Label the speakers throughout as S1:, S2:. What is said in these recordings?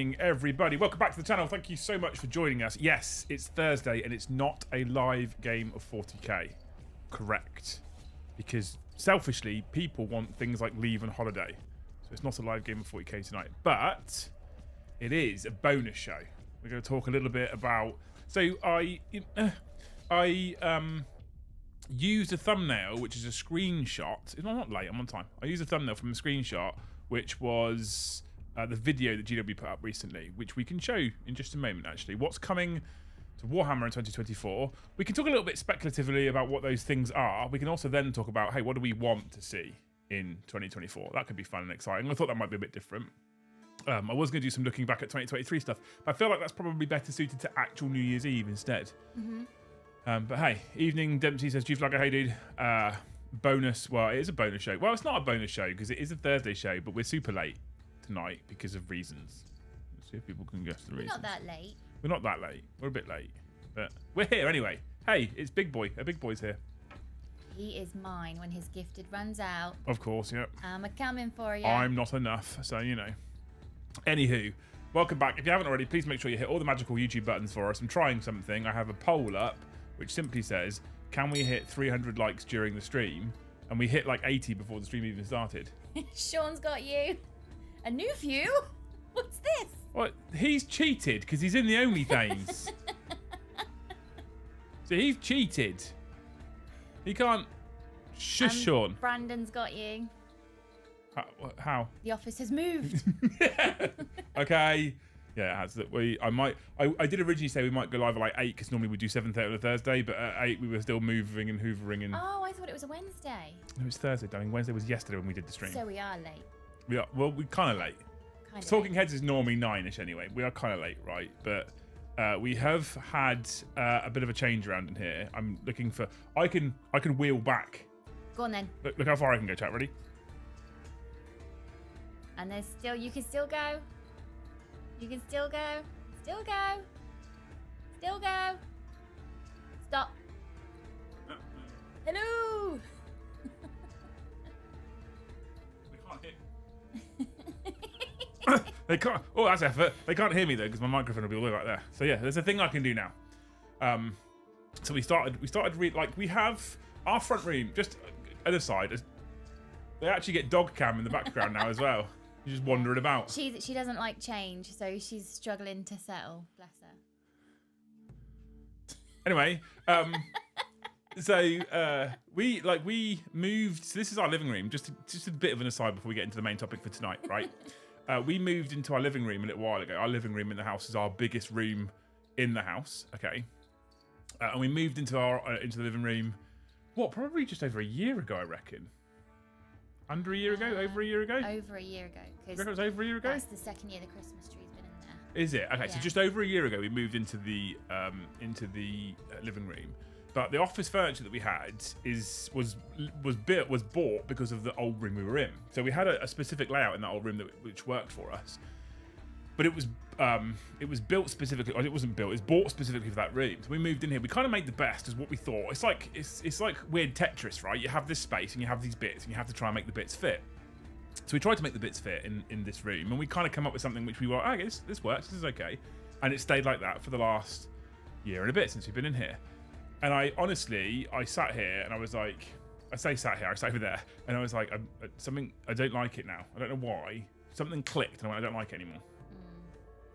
S1: evening, everybody. Welcome back to the channel. Thank you so much for joining us. Yes, it's Thursday and it's not a live game of 40k. Correct. Because selfishly, people want things like leave and holiday. So it's not a live game of 40k tonight. But it is a bonus show. We're going to talk a little bit about... So I used a thumbnail, which is a screenshot. I'm not late, I'm on time. I used a thumbnail from a screenshot, which was the video that GW put up recently, which we can show in just a moment, actually. What's coming to Warhammer in 2024. We can talk a little bit speculatively about what those things are. We can also then talk about, hey, what do we want to see in 2024? That could be fun and exciting. I thought that might be a bit different. I was going to do some looking back at 2023 stuff, but I feel like that's probably better suited to actual New Year's Eve instead. But hey, evening, Dempsey says, Chief Flagger, hey dude. Bonus, well, it is a bonus show. Well, it's not a bonus show because it is a Thursday show, but we're super late tonight because of reasons. Let's see if people can guess the reasons.
S2: We're not that late.
S1: We're not that late. We're a bit late, but we're here anyway. Hey, it's Big Boy. A Big Boy's here.
S2: He is mine when his gifted runs out.
S1: Of course, yeah.
S2: I'm a-coming for you.
S1: I'm not enough, so you know. Anywho, welcome back. If you haven't already, please make sure you hit all the magical YouTube buttons for us. I'm trying something. I have a poll up which simply says, can we hit 300 likes during the stream? And we hit like 80 before the stream even started.
S2: Sean's got you. A new view? What's this?
S1: What? He's cheated because he's in the OnlyFans. So he's cheated. He can't... Shush, Sean.
S2: Brandon's got you.
S1: How?
S2: The office has moved.
S1: Okay. Yeah, it has. I did originally say we might go live at like 8 because normally we do 7:30 on a Thursday, but at 8 we were still moving and hoovering and...
S2: Oh, I thought it was a Wednesday.
S1: No, it was Thursday, darling. Wednesday was yesterday when we did the stream.
S2: So we are late.
S1: We are, well, we're kind of late. Talking Heads is normally 9ish anyway. We are kind of late, right? But we have had a bit of a change around in here. I'm looking for... I can wheel back.
S2: Go on then.
S1: Look how far I can go, chat. Ready?
S2: And there's still... You can still go. You can still go. Still go. Still go. Stop. Hello.
S1: They can't hear. They can't. Oh, that's effort. They can't hear me though because my microphone will be all the way back there. So yeah, there's a thing I can do now. So we have our front room. Just an aside, they actually get dog cam in the background now as well. You're just wandering about.
S2: She doesn't like change, so she's struggling to settle. Bless her.
S1: Anyway, we moved. So this is our living room. Just a bit of an aside before we get into the main topic for tonight, right? We moved into our living room a little while ago. Our living room in the house is our biggest room in the house. Okay, and we moved into the living room. What? Probably just over a year ago, I reckon. Under a year ago? Over a year ago?
S2: Over a year ago.
S1: You reckon it was over a year ago?
S2: That's the second year the Christmas tree's been in there.
S1: Is it? Okay,
S2: yeah.
S1: So just over a year ago we moved into the living room. But the office furniture that we had was bought because of the old room we were in. So we had a specific layout in that old room which worked for us. But it was built specifically, or it wasn't built, it was bought specifically for that room. So we moved in here. We kind of made the best as what we thought. It's like weird Tetris, right? You have this space and you have these bits and you have to try and make the bits fit. So we tried to make the bits fit in this room and we kind of come up with something which we were, okay, this works, this is okay. And it stayed like that for the last year and a bit since we've been in here. And I sat here and I was like, I sat over there and I was like, I don't like it now. I don't know why. Something clicked and I went, I don't like it anymore.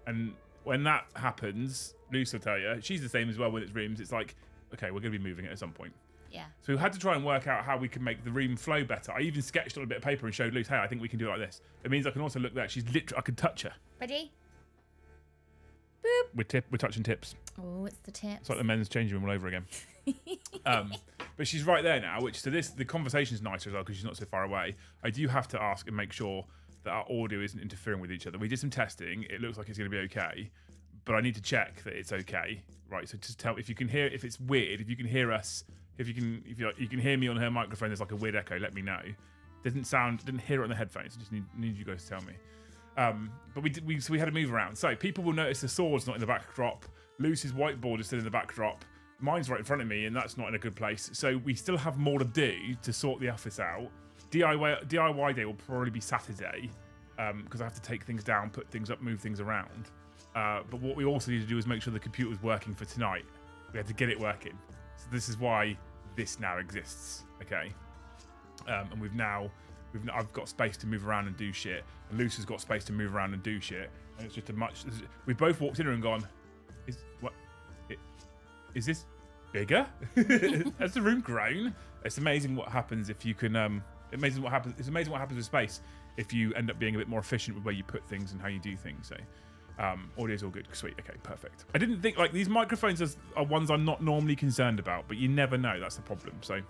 S1: And when that happens, Lucy will tell you, she's the same as well with its rooms. It's like, okay, we're going to be moving it at some point.
S2: Yeah.
S1: So we had to try and work out how we can make the room flow better. I even sketched on a bit of paper and showed Lucy, hey, I think we can do it like this. It means I can also look there. She's literally, I can touch her.
S2: Ready? Boop.
S1: We're touching tips.
S2: Oh, it's the tips.
S1: It's like the men's changing room all over again. But she's right there now, the conversation's nicer as well because she's not so far away. I do have to ask and make sure that our audio isn't interfering with each other. We did some testing. It looks like it's going to be okay, but I need to check that it's okay. Right. So just tell if you can hear, if it's weird, if you can hear us, if you can hear me on her microphone, there's like a weird echo. Let me know. Didn't hear it on the headphones. I just need you guys to tell me. But we had to move around. So people will notice the sword's not in the backdrop. Lucy's whiteboard is still in the backdrop. Mine's right in front of me, and that's not in a good place. So we still have more to do to sort the office out. DIY day will probably be Saturday. because I have to take things down, put things up, move things around. But what we also need to do is make sure the computer was working for tonight. We had to get it working. So this is why this now exists, okay? And I've got space to move around and do shit. And Luce has got space to move around and do shit. And it's just we've both walked in here and gone, is this bigger? Has the room grown? It's amazing what happens if you can, it's amazing what happens with space if you end up being a bit more efficient with where you put things and how you do things. So audio's all good. Sweet. Okay, perfect. I didn't think, like, these microphones are ones I'm not normally concerned about, but you never know. That's the problem. So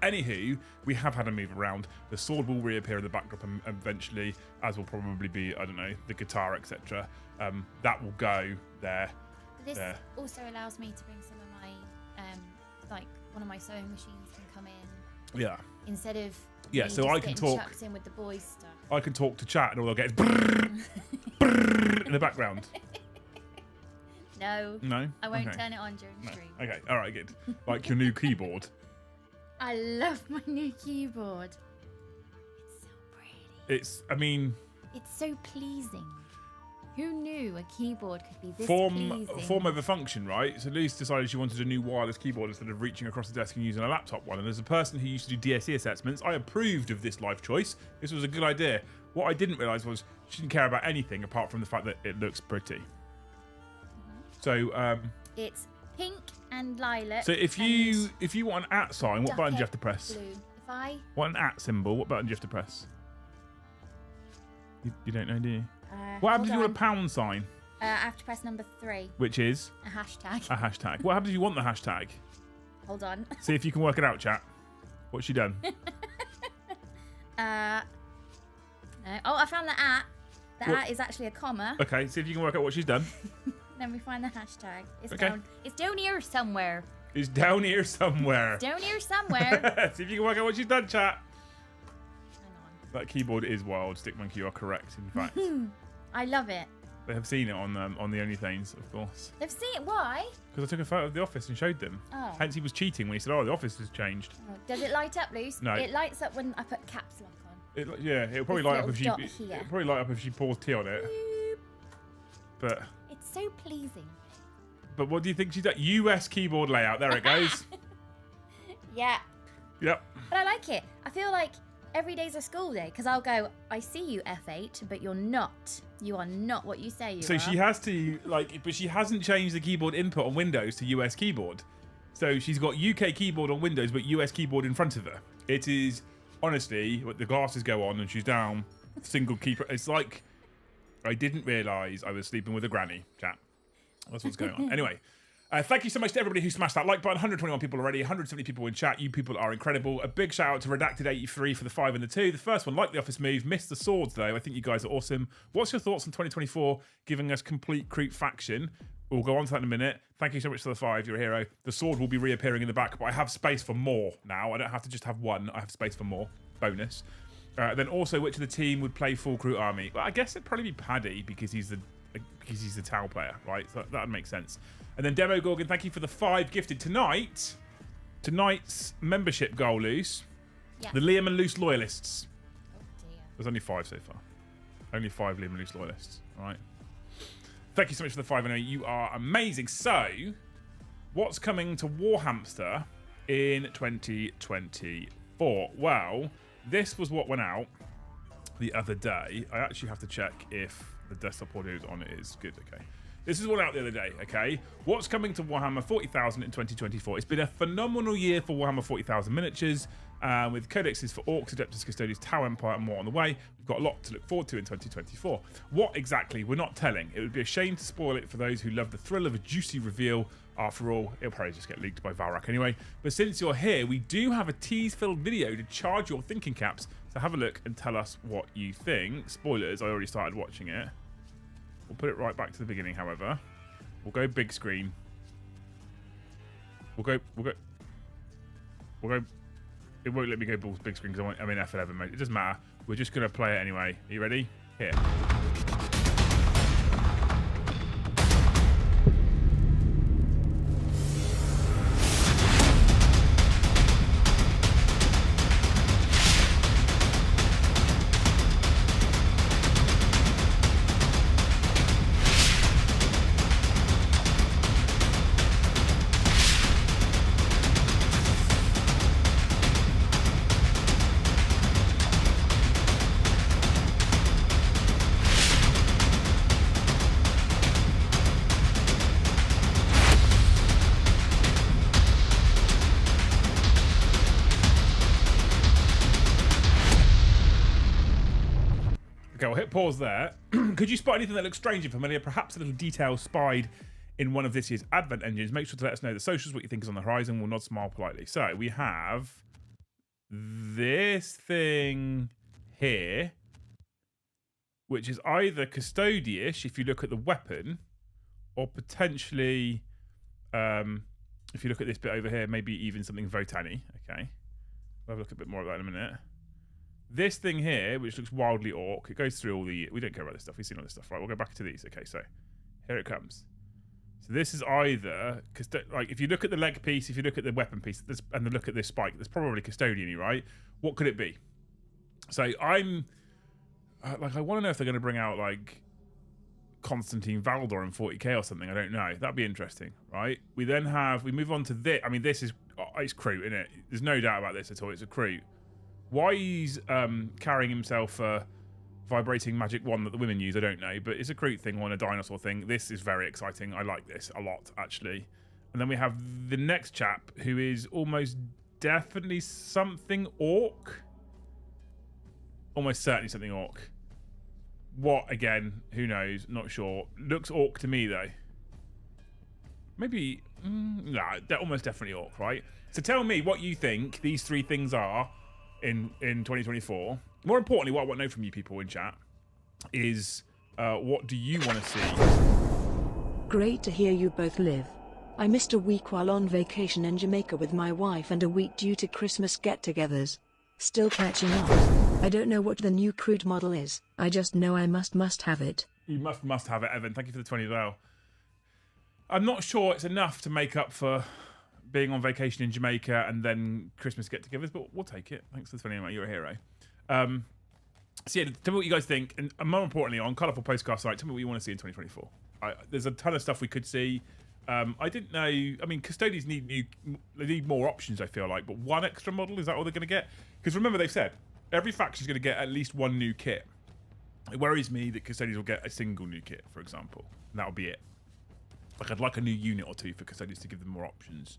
S1: anywho, we have had a move around. The sword will reappear in the backdrop eventually, as will probably be, I don't know, the guitar, etc. That will go there.
S2: This also allows me to bring some of my, like, one of my sewing machines can come in.
S1: Yeah.
S2: Instead of
S1: so I can talk.
S2: Chucked in with the boys stuff.
S1: I can talk to chat, and all they'll get is brrr, brrr in the background.
S2: No.
S1: No.
S2: I won't turn it on during stream.
S1: Okay. All right. Good. Like your new keyboard.
S2: I love my new keyboard. It's so pretty.
S1: I mean.
S2: It's so pleasing. Who knew a keyboard could be this pleasing?
S1: Form over function, right? So Luce decided she wanted a new wireless keyboard instead of reaching across the desk and using a laptop one. And as a person who used to do DSE assessments, I approved of this life choice. This was a good idea. What I didn't realise was she didn't care about anything apart from the fact that it looks pretty. So
S2: it's pink and lilac.
S1: So if you want an @ sign, what button do you have to press?
S2: Blue. If I
S1: want an @ symbol, what button do you have to press? You don't know, do you? What happens if you want a £? sign?
S2: I have to press number 3.
S1: Which is?
S2: A hashtag.
S1: A hashtag. What happens if you want the hashtag?
S2: Hold on.
S1: See if you can work it out, chat. What's she done?
S2: No. Oh, I found the @ The @ is actually a comma.
S1: Okay, see if you can work out what she's done.
S2: Then we find the hashtag. It's
S1: okay.
S2: It's down here somewhere.
S1: It's down here somewhere.
S2: It's down here somewhere.
S1: See if you can work out what she's done, chat.
S2: Hang on.
S1: That keyboard is wild. Stickmonkey, you are correct, in fact.
S2: I love it.
S1: They have seen it on the OnlyThings, of course.
S2: They've seen it. Why?
S1: Because I took a photo of the office and showed them.
S2: Oh.
S1: Hence he was cheating when he said, "Oh, the office has changed."
S2: Oh. Does it light up, Luce?
S1: No.
S2: It lights up when I put caps lock on.
S1: It'll probably light up if she pours tea on it.
S2: Boop.
S1: But
S2: it's so pleasing.
S1: But what do you think she's done? US keyboard layout. There it goes.
S2: Yeah.
S1: Yep.
S2: But I like it. I feel like every day's a school day because I'll go, I see you, F8, but you're not. You are not what you say you are.
S1: So she has to, but she hasn't changed the keyboard input on Windows to US keyboard. So she's got UK keyboard on Windows, but US keyboard in front of her. It is, honestly, the glasses go on and she's down, single key. It's like, I didn't realise I was sleeping with a granny, chat. That's what's going on. Anyway. Thank you so much to everybody who smashed that like button. 121 people already, 170 people in chat. You people are incredible. A big shout out to Redacted83 for the 5 and the 2. The first one, like the office move, missed the swords though. I think you guys are awesome. What's your thoughts on 2024 giving us complete creep faction? We'll go on to that in a minute. Thank you so much for the 5. You're a hero. The sword will be reappearing in the back, but I have space for more now. I don't have to just have one. I have space for more. Bonus. Then also, which of the team would play full crew army? Well, I guess it'd probably be Paddy because he's the Tau player, right? So that would make sense. And then Demo Gorgon, thank you for the 5 gifted tonight. Tonight's membership goal, Luce.
S2: Yeah.
S1: The Liam and Luce loyalists.
S2: Oh dear.
S1: There's only 5 so far. Only 5 Liam and Luce loyalists. All right. Thank you so much for the 5. I know you are amazing. So, what's coming to Warhamster in 2024? Well, this was what went out the other day. I actually have to check if the desktop audio on it is good. Okay. This is what out the other day, okay? What's coming to Warhammer 40,000 in 2024? It's been a phenomenal year for Warhammer 40,000 miniatures, with codexes for Orcs, Adeptus, Custodians, Tau Empire, and more on the way. We've got a lot to look forward to in 2024. What exactly? We're not telling. It would be a shame to spoil it for those who love the thrill of a juicy reveal. After all, it'll probably just get leaked by Valrak anyway. But since you're here, we do have a tease-filled video to charge your thinking caps. So have a look and tell us what you think. Spoilers, I already started watching it. We'll put it right back to the beginning, however. We'll go big screen. We'll go. It won't let me go big screen because I'm in F11 mode. It doesn't matter. We're just going to play it anyway. Are you ready? Here. pause there. Could you spot anything that looks strange and familiar? Perhaps a little detail spied in one of this year's advent engines. Make sure to let us know the socials, what you think is on the horizon. We'll nod, smile politely. So we have this thing here, which is either custody-ish if you look at the weapon, or potentially, if you look at this bit over here, maybe even something Votanny. Okay, we'll have a look a bit more at that in a minute. This thing here, which looks wildly orc, it goes through all the... We don't care about this stuff. We've seen all this stuff, right? We'll go back to these. Okay, so here it comes. So this is either... Like, if you look at the leg piece, if you look at the weapon piece, and then look at this spike, there's probably custodian-y, right? What could it be? So I'm... like, I want to know if they're going to bring out, like, Constantine Valdor in 40k or something. I don't know. That'd be interesting, right? We then have... We move on to this. I mean, this is... it's Kroot, isn't it? There's no doubt about this at all. It's a Kroot. Why he's carrying himself a vibrating magic wand that the women use, I don't know. But it's a Kroot thing on a dinosaur thing. This is very exciting. I like this a lot, actually. And then we have the next chap, who is almost definitely something orc. Almost certainly something orc. What, again, who knows? Not sure. Looks orc to me, though. Maybe... nah, they're almost definitely orc, right? So tell me what you think these three things are in 2024. More importantly, what I want to know from you people in chat is what do you want to see?
S3: Great to hear you both live. I missed a week while on vacation in Jamaica with my wife and a week due to Christmas get-togethers. Still catching up. I don't know what the new Kroot model is. I just know I must have it.
S1: You must have it, Evan. Thank you for the 20 as well. I'm not sure it's enough to make up for being on vacation in Jamaica and then Christmas get-togethers, but we'll take it. Thanks for the 20 anyway. You're a hero. So yeah, tell me what you guys think, and more importantly, on Colourful Postcard site, tell me what you want to see in 2024. There's a ton of stuff we could see. I didn't know. I mean, custodians need more options. I feel like, but one extra model, is that all they're going to get? Because remember, they've said every faction's going to get at least one new kit. It worries me that custodians will get a single new kit, for example, and that'll be it. Like, I'd like a new unit or two for custodians to give them more options,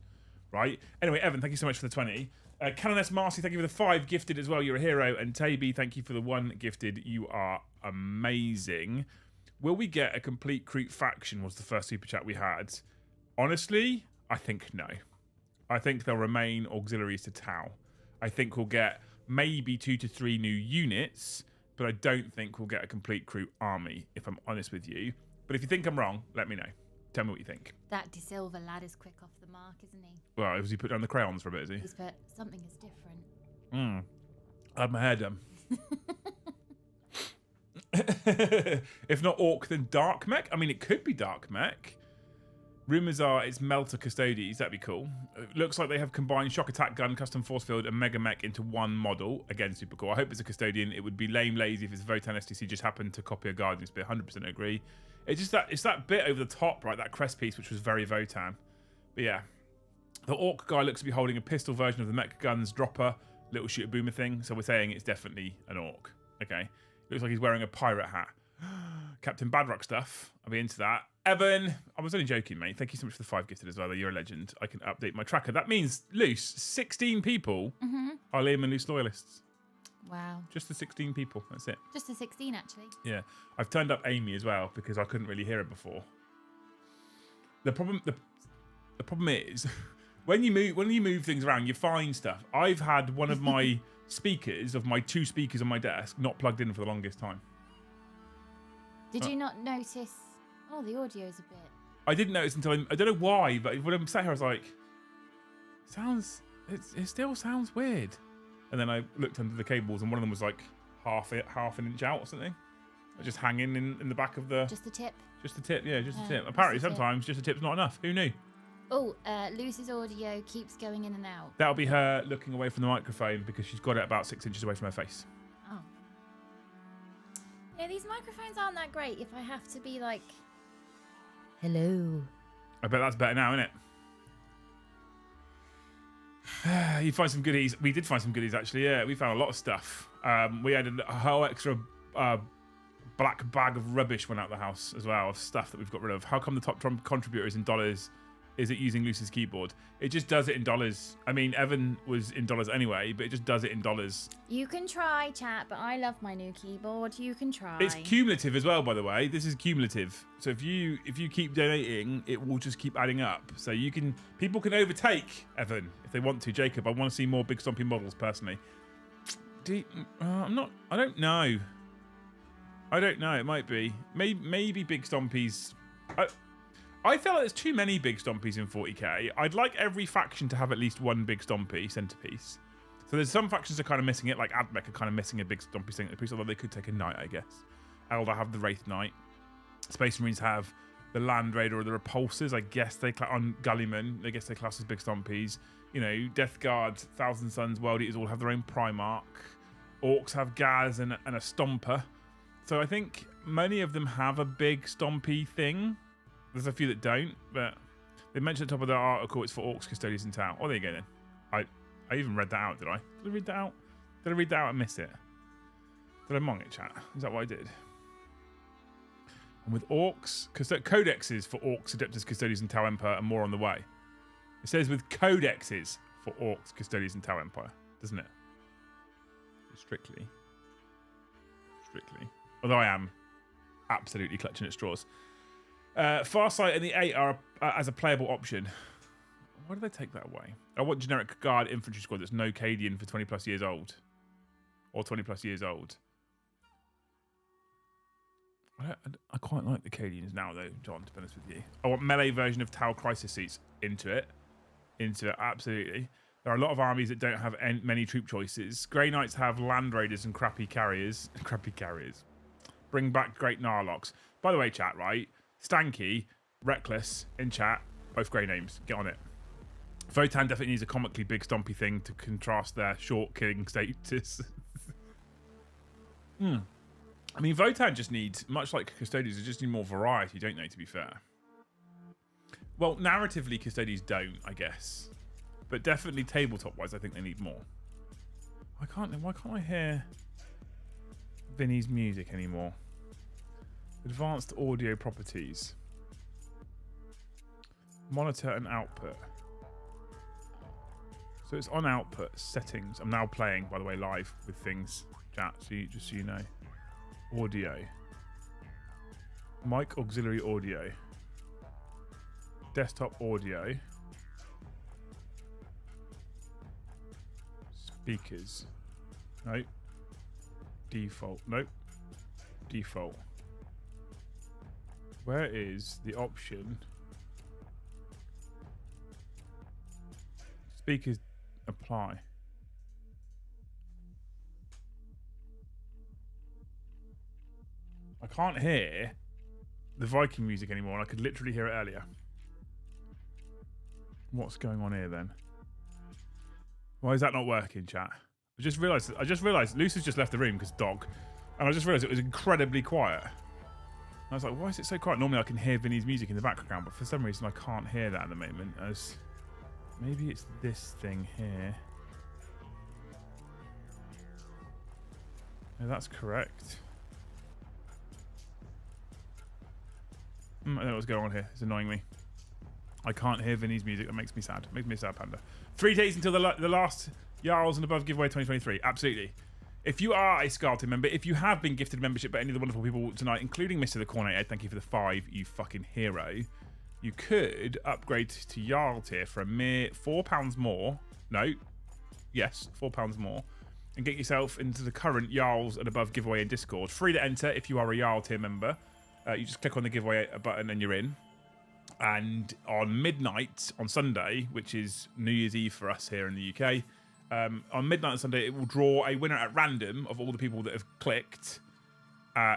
S1: right? Anyway, Evan, thank you so much for the 20. Canoness Marcy, thank you for the 5 gifted as well. You're a hero. And Taby, thank you for the 1 gifted. You are amazing. Will we get a complete Kroot faction was the first super chat we had. Honestly, I think no. I think they'll remain auxiliaries to Tau. I think we'll get maybe 2 to 3 new units, but I don't think we'll get a complete Kroot army, if I'm honest with you. But if you think I'm wrong, let me know. Tell me what you think.
S2: That De Silva lad is quick off the mark, isn't he?
S1: Well, has he put down the crayons for a bit, is he?
S2: He's put something is different.
S1: I had my hair done. If not Orc, then Dark Mech. I mean, it could be Dark Mech. Rumours are it's Melter Custodes. That'd be cool. It looks like they have combined Shock Attack Gun, Custom Force Field, and Mega Mech into one model. Again, super cool. I hope it's a Custodian. It would be lame lazy if it's Votan STC just happened to copy a Guardian Spear. 100% agree. It's just that it's that bit over the top, right? That crest piece, which was very Votan. But yeah, the Orc guy looks to be holding a pistol version of the Mech Guns dropper, little shooter boomer thing. So we're saying it's definitely an Orc. Okay, looks like he's wearing a pirate hat. Captain Badrock stuff. I'll be into that. Evan, I was only joking, mate. Thank you so much for the 5 gifted as well. You're a legend. I can update my tracker. That means loose 16 people are Liam and Loose loyalists.
S2: Wow.
S1: Just the 16 people. That's it.
S2: Just the 16, actually.
S1: Yeah. I've turned up Amy as well because I couldn't really hear her before. The problem is when you move things around, you find stuff. I've had one of my speakers, of my 2 speakers on my desk, not plugged in for the longest time.
S2: Did you not notice? Oh, the audio's a bit.
S1: I didn't notice until I don't know why, but when I'm sat here, I was like, it still sounds weird. And then I looked under the cables, and one of them was like half an inch out or something. Just hanging in the back of the...
S2: Just the tip?
S1: Just the tip, yeah, just the tip. Apparently, sometimes just the tip's not enough. Who knew?
S2: Oh, Lucy's audio keeps going in and out.
S1: That'll be her looking away from the microphone because she's got it about 6 inches away from her face.
S2: Oh. Yeah, these microphones aren't that great if I have to be like... Hello.
S1: I bet that's better now, isn't it? You find some goodies. We did find some goodies, actually. Yeah, we found a lot of stuff. We had a whole extra black bag of rubbish went out the house as well, of stuff that we've got rid of. How come the top contributors in dollars is it using Lucy's keyboard? It just does it in dollars. I mean, Evan was in dollars anyway, but it just does it in dollars.
S2: You can try, chat, but I love my new keyboard. You can try.
S1: It's cumulative as well, by the way. This is cumulative. So if you keep donating, it will just keep adding up. So people can overtake Evan if they want to. Jacob, I want to see more Big Stompy models personally. I don't know. I don't know. It might be. Maybe Big Stompies. I feel like there's too many Big Stompies in 40k. I'd like every faction to have at least one Big Stompy centerpiece. So there's some factions that are kind of missing it, like Admech are kind of missing a Big Stompy centerpiece, although they could take a Knight, I guess. Eldar have the Wraith Knight. Space Marines have the Land Raider or the Repulsors. I guess they on Gullyman. I guess they class as Big Stompies. You know, Death Guard, Thousand Suns, World Eaters all have their own Primarch. Orcs have Gaz and a Stomper. So I think many of them have a big Stompy thing. There's a few that don't, but they mentioned at the top of the article it's for Orcs, Custodians, and Tau. Oh, there you go then. I even read that out, did I? Did I read that out? Did I read that out and miss it? Did I mong it, chat? Is that what I did? And with Orcs, codexes for Orcs, Adeptus, Custodians, and Tau Empire are more on the way. It says with codexes for Orcs, Custodians, and Tau Empire, doesn't it? Strictly. Although I am absolutely clutching at straws. Farsight and the 8 are as a playable option. Why do they take that away? I want generic guard infantry squad that's no Cadian for 20 plus years old. Or 20 plus years old. I quite like the Cadians now though, John, to be honest with you. I want melee version of Tau Crisis seats into it, absolutely. There are a lot of armies that don't have many troop choices. Grey Knights have Land Raiders and crappy carriers. Bring back Great Narlocks. By the way, chat, right? Stanky, Reckless, in chat, both Grey names. Get on it. Votan definitely needs a comically big stompy thing to contrast their short killing status. I mean, Votan just needs, much like Custodians, they just need more variety, don't they, to be fair? Well, narratively, Custodians don't, I guess. But definitely tabletop-wise, I think they need more. Why can't I hear Vinny's music anymore? Advanced audio properties. Monitor and output. So it's on output settings. I'm now playing, by the way, live with things, chat, just so you know. Audio. Mic auxiliary audio. Desktop audio. Speakers. Nope. Default. Nope. Default. Where is the option? Speakers apply. I can't hear the Viking music anymore, and I could literally hear it earlier. What's going on here then? Why is that not working, chat? I just realised Lucy's just left the room because dog, and I just realised it was incredibly quiet. I was like, why is it so quiet? Normally I can hear Vinny's music in the background, but for some reason I can't hear that at the moment. As maybe it's this thing here. No, that's correct. I don't know what's going on here. It's annoying me. I can't hear Vinny's music. That makes me sad. Makes me a sad panda. 3 days until the last Jarls and Above giveaway 2023. Absolutely. If you are a Scarlet member, if you have been gifted a membership by any of the wonderful people tonight, including Mr. The Cornet Ed, thank you for the 5, you fucking hero. You could upgrade to Jarl tier for a mere £4 more. No. Yes, £4 more. And get yourself into the current Jarls and Above giveaway in Discord. Free to enter if you are a Jarl tier member. You just click on the giveaway button and you're in. And on midnight on Sunday, which is New Year's Eve for us here in the UK, on midnight on Sunday, it will draw a winner at random of all the people that have clicked.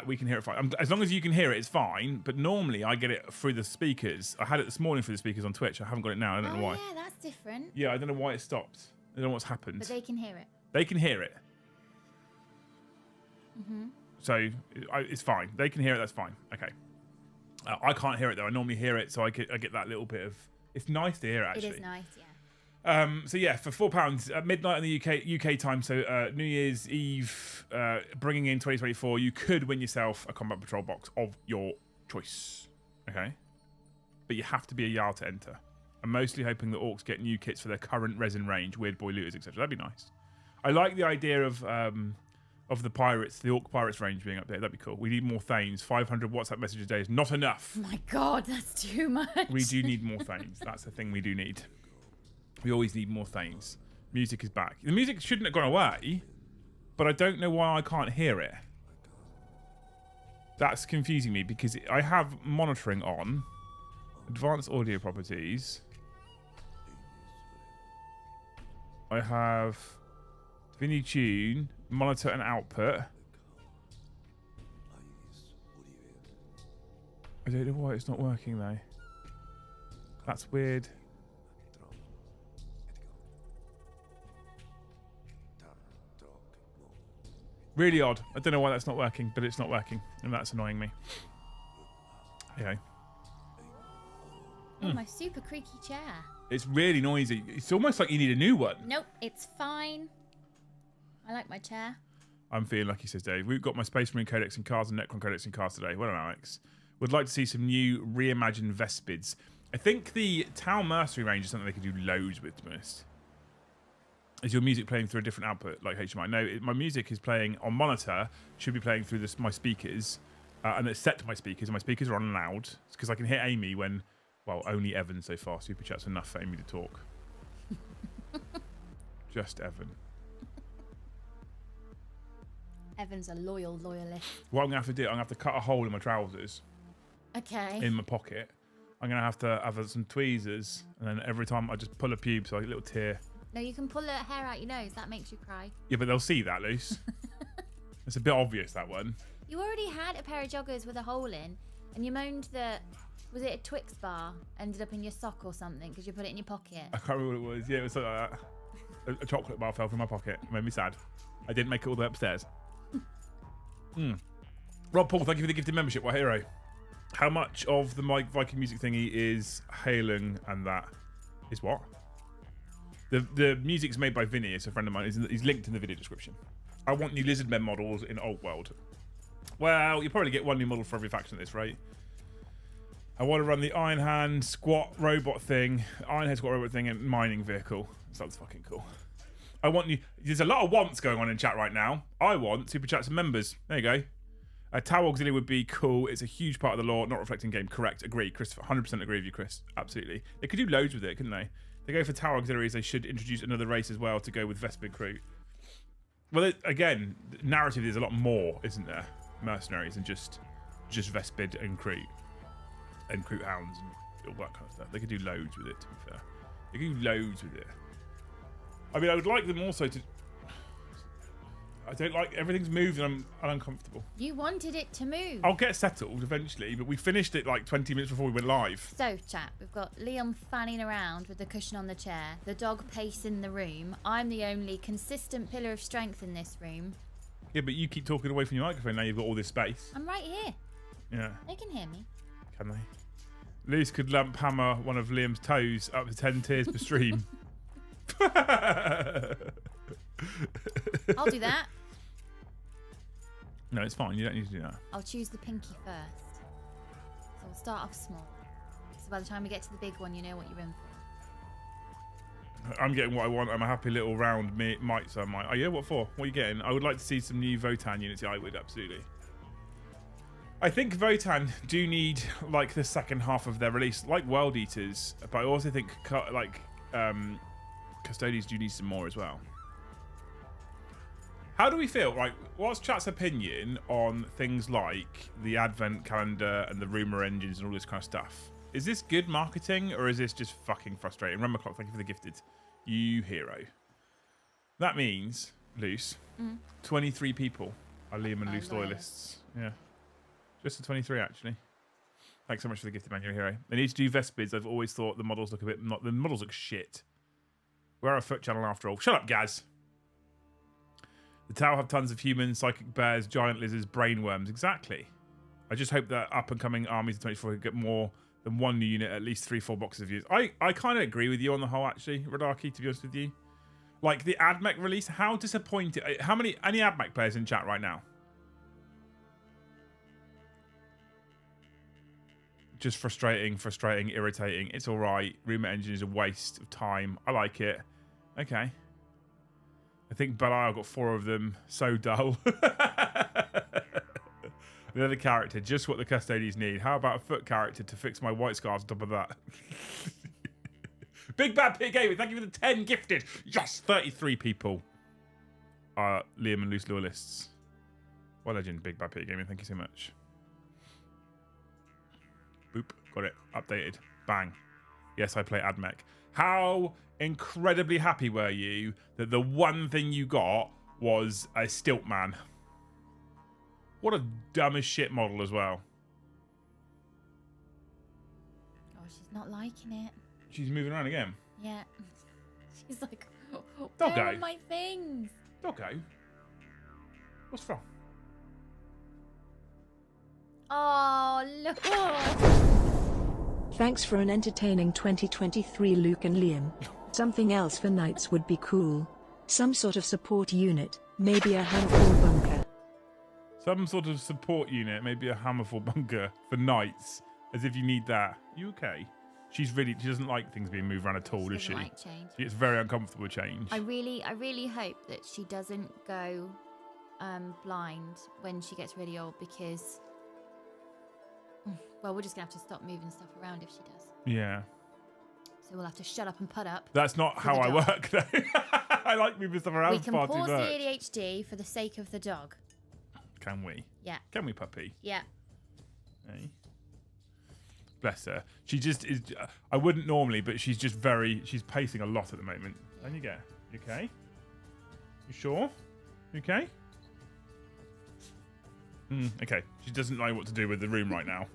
S1: We can hear it fine. As long as you can hear it, it's fine. But normally I get it through the speakers. I had it this morning through the speakers on Twitch. I haven't got it now. I don't know why.
S2: Yeah, that's different.
S1: Yeah, I don't know why it stopped. I don't know what's happened.
S2: But they can hear it.
S1: They can hear it. So it's fine. They can hear it. That's fine. Okay. I can't hear it though. I normally hear it, so I get that little bit of. It's nice to hear it, actually.
S2: It is nice, yeah.
S1: So yeah, for £4 at midnight in the UK time, so New Year's Eve, bringing in 2024, you could win yourself a Combat Patrol box of your choice. Okay, but you have to be a Jarl to enter. I'm mostly hoping that orcs get new kits for their current resin range, weird boy looters, etc. That'd be nice. I like the idea of the pirates, the orc pirates range being updated. That'd be cool. We need more Thanes. 500 WhatsApp messages a day is not enough.
S2: Oh my god, that's too much.
S1: We do need more Thanes. That's the thing we do need. We always need more Thanes. Music is back. The music shouldn't have gone away, but I don't know why I can't hear it. That's confusing me because I have monitoring on. Advanced audio properties. I have Vinny Tune, monitor and output. I don't know why it's not working though. That's weird. Really odd. I don't know why that's not working, but it's not working, and that's annoying me. Okay.
S2: Oh, my super creaky chair.
S1: It's really noisy. It's almost like you need a new one.
S2: Nope, it's fine. I like my chair.
S1: I'm feeling lucky, says Dave. We've got my Space Marine Codex in cars and Necron Codex in cars today. Well done, Alex. Would like to see some new reimagined Vespids. I think the Tau Mercenary range is something they could do loads with, to be honest. Is your music playing through a different output, like HDMI? No, my music is playing on monitor. Should be playing through my speakers, and it's set to my speakers. And my speakers are on loud because I can hear Amy when, well, only Evan so far. Super chat's enough for Amy to talk. Just Evan.
S2: Evan's a loyalist.
S1: What I'm gonna have to do, I'm gonna have to cut a hole in my trousers.
S2: Okay.
S1: In my pocket. I'm gonna have to have some tweezers, and then every time I just pull a pube, so like a little tear.
S2: No, you can pull a hair out your nose. That makes you cry.
S1: Yeah, but they'll see that, Luce. It's a bit obvious, that one.
S2: You already had a pair of joggers with a hole in, and you moaned that, was it a Twix bar ended up in your sock or something because you put it in your pocket?
S1: I can't remember what it was. Yeah, it was something like that. A chocolate bar fell from my pocket. It made me sad. I didn't make it all the way upstairs. Rob Paul, thank you for the gifted membership. What hero? How much of the Viking music thingy is hailing and that is what? The music's made by Vinny. It's a friend of mine. He's linked in the video description. I want new Lizardmen models in Old World. Well, you probably get one new model for every faction of this, right? I want to run the Iron Hand squat robot thing, Iron Head squat robot thing, and mining vehicle. Sounds fucking cool. I want you. There's a lot of wants going on in chat right now. I want super chats and members. There you go. A Tau Auxiliary would be cool. It's a huge part of the lore, not reflecting game. Correct. Agree. Chris, 100% agree with you, Chris. Absolutely. They could do loads with it, couldn't they? They go for Tau Auxiliaries. They should introduce another race as well to go with Vespid Crew. Well, again, narrative is a lot more, isn't there? Mercenaries and just Vespid and Crew hounds and all that kind of stuff. They could do loads with it. To be fair, they could do loads with it. I mean, I would like them also to. I don't like everything's moved and I'm uncomfortable.
S2: You wanted it to move.
S1: I'll get settled eventually, but we finished it like 20 minutes before we went live.
S2: So, chat, we've got Liam fanning around with the cushion on the chair, the dog pacing the room. I'm the only consistent pillar of strength in this room.
S1: Yeah, but you keep talking away from your microphone now. You've got all this space.
S2: I'm right here.
S1: Yeah.
S2: They can hear me.
S1: Can they? Luce could lamp hammer one of Liam's toes up to 10 tiers per stream.
S2: I'll do that.
S1: No, it's fine. You don't need to do that.
S2: I'll choose the pinky first. So we'll start off small. So by the time we get to the big one, you know what you're in for.
S1: I'm getting what I want. I'm a happy little round mite, so I might. Oh yeah, what for? What are you getting? I would like to see some new Votan units. Yeah, I would, absolutely. I think Votan do need like the second half of their release, like World Eaters, but I also think Custodians do need some more as well. How do we feel? Like, what's chat's opinion on things like the advent calendar and the rumor engines and all this kind of stuff? Is this good marketing or is this just fucking frustrating? Remember, Clock, thank you for the gifted. You hero. That means, Luce, 23 people are Liam and Luce loyalists. Yeah. Just the 23, actually. Thanks so much for the gifted, man. You're a hero. They need to do Vespids. I've always thought the models look a bit... the models look shit. We're a foot channel after all. Shut up, Gaz. The Tau have tons of humans, psychic bears, giant lizards, brainworms. Exactly. I just hope that up-and-coming armies of 24 get more than one new unit, at least 3-4 boxes of views. I kind of agree with you on the whole, actually, Radaki, to be honest with you. Like, the AdMech release, how disappointing... How many... Any AdMech players in chat right now? Just frustrating, irritating. It's all right. Roommate engine is a waste of time. I like it. Okay. I think Belial got 4 of them. So dull. The other character, just what the custodians need. How about a foot character to fix my white scars on top of that? Big Bad Pig Gaming, thank you for the 10 gifted. Yes, 33 people are Liam and Loose Loyalists. Well, legend, Big Bad Pig Gaming, thank you so much. Boop, got it, updated, bang. Yes, I play AdMech. How incredibly happy were you that the one thing you got was a stilt man? What a dumb as shit model as well.
S2: Oh, she's not liking it.
S1: She's moving around again.
S2: Yeah. She's like,
S1: Doggo.
S2: where are my things?
S1: Doggo. What's wrong?
S2: Oh, look.
S3: Thanks for an entertaining 2023, Luke and Liam. Something else for knights would be cool. Some sort of support unit, maybe a Hammerfall bunker.
S1: Some sort of support unit, maybe a Hammerfall bunker for knights, as if you need that. You okay? She doesn't like things being moved around at all, does she?
S2: Doesn't like change.
S1: She gets very uncomfortable with change.
S2: I really hope that she doesn't go blind when she gets really old, because, well, we're just gonna have to stop moving stuff around if she does.
S1: Yeah.
S2: So we'll have to shut up and put up.
S1: That's not how I work, though. I like moving stuff around.
S2: We can pause the ADHD for the sake of the dog.
S1: Can we?
S2: Yeah.
S1: Can we, puppy?
S2: Yeah.
S1: Hey. Bless her. She just is. I wouldn't normally, but she's just she's pacing a lot at the moment. There you go. You okay? You sure? You okay? Okay. She doesn't know what to do with the room right now.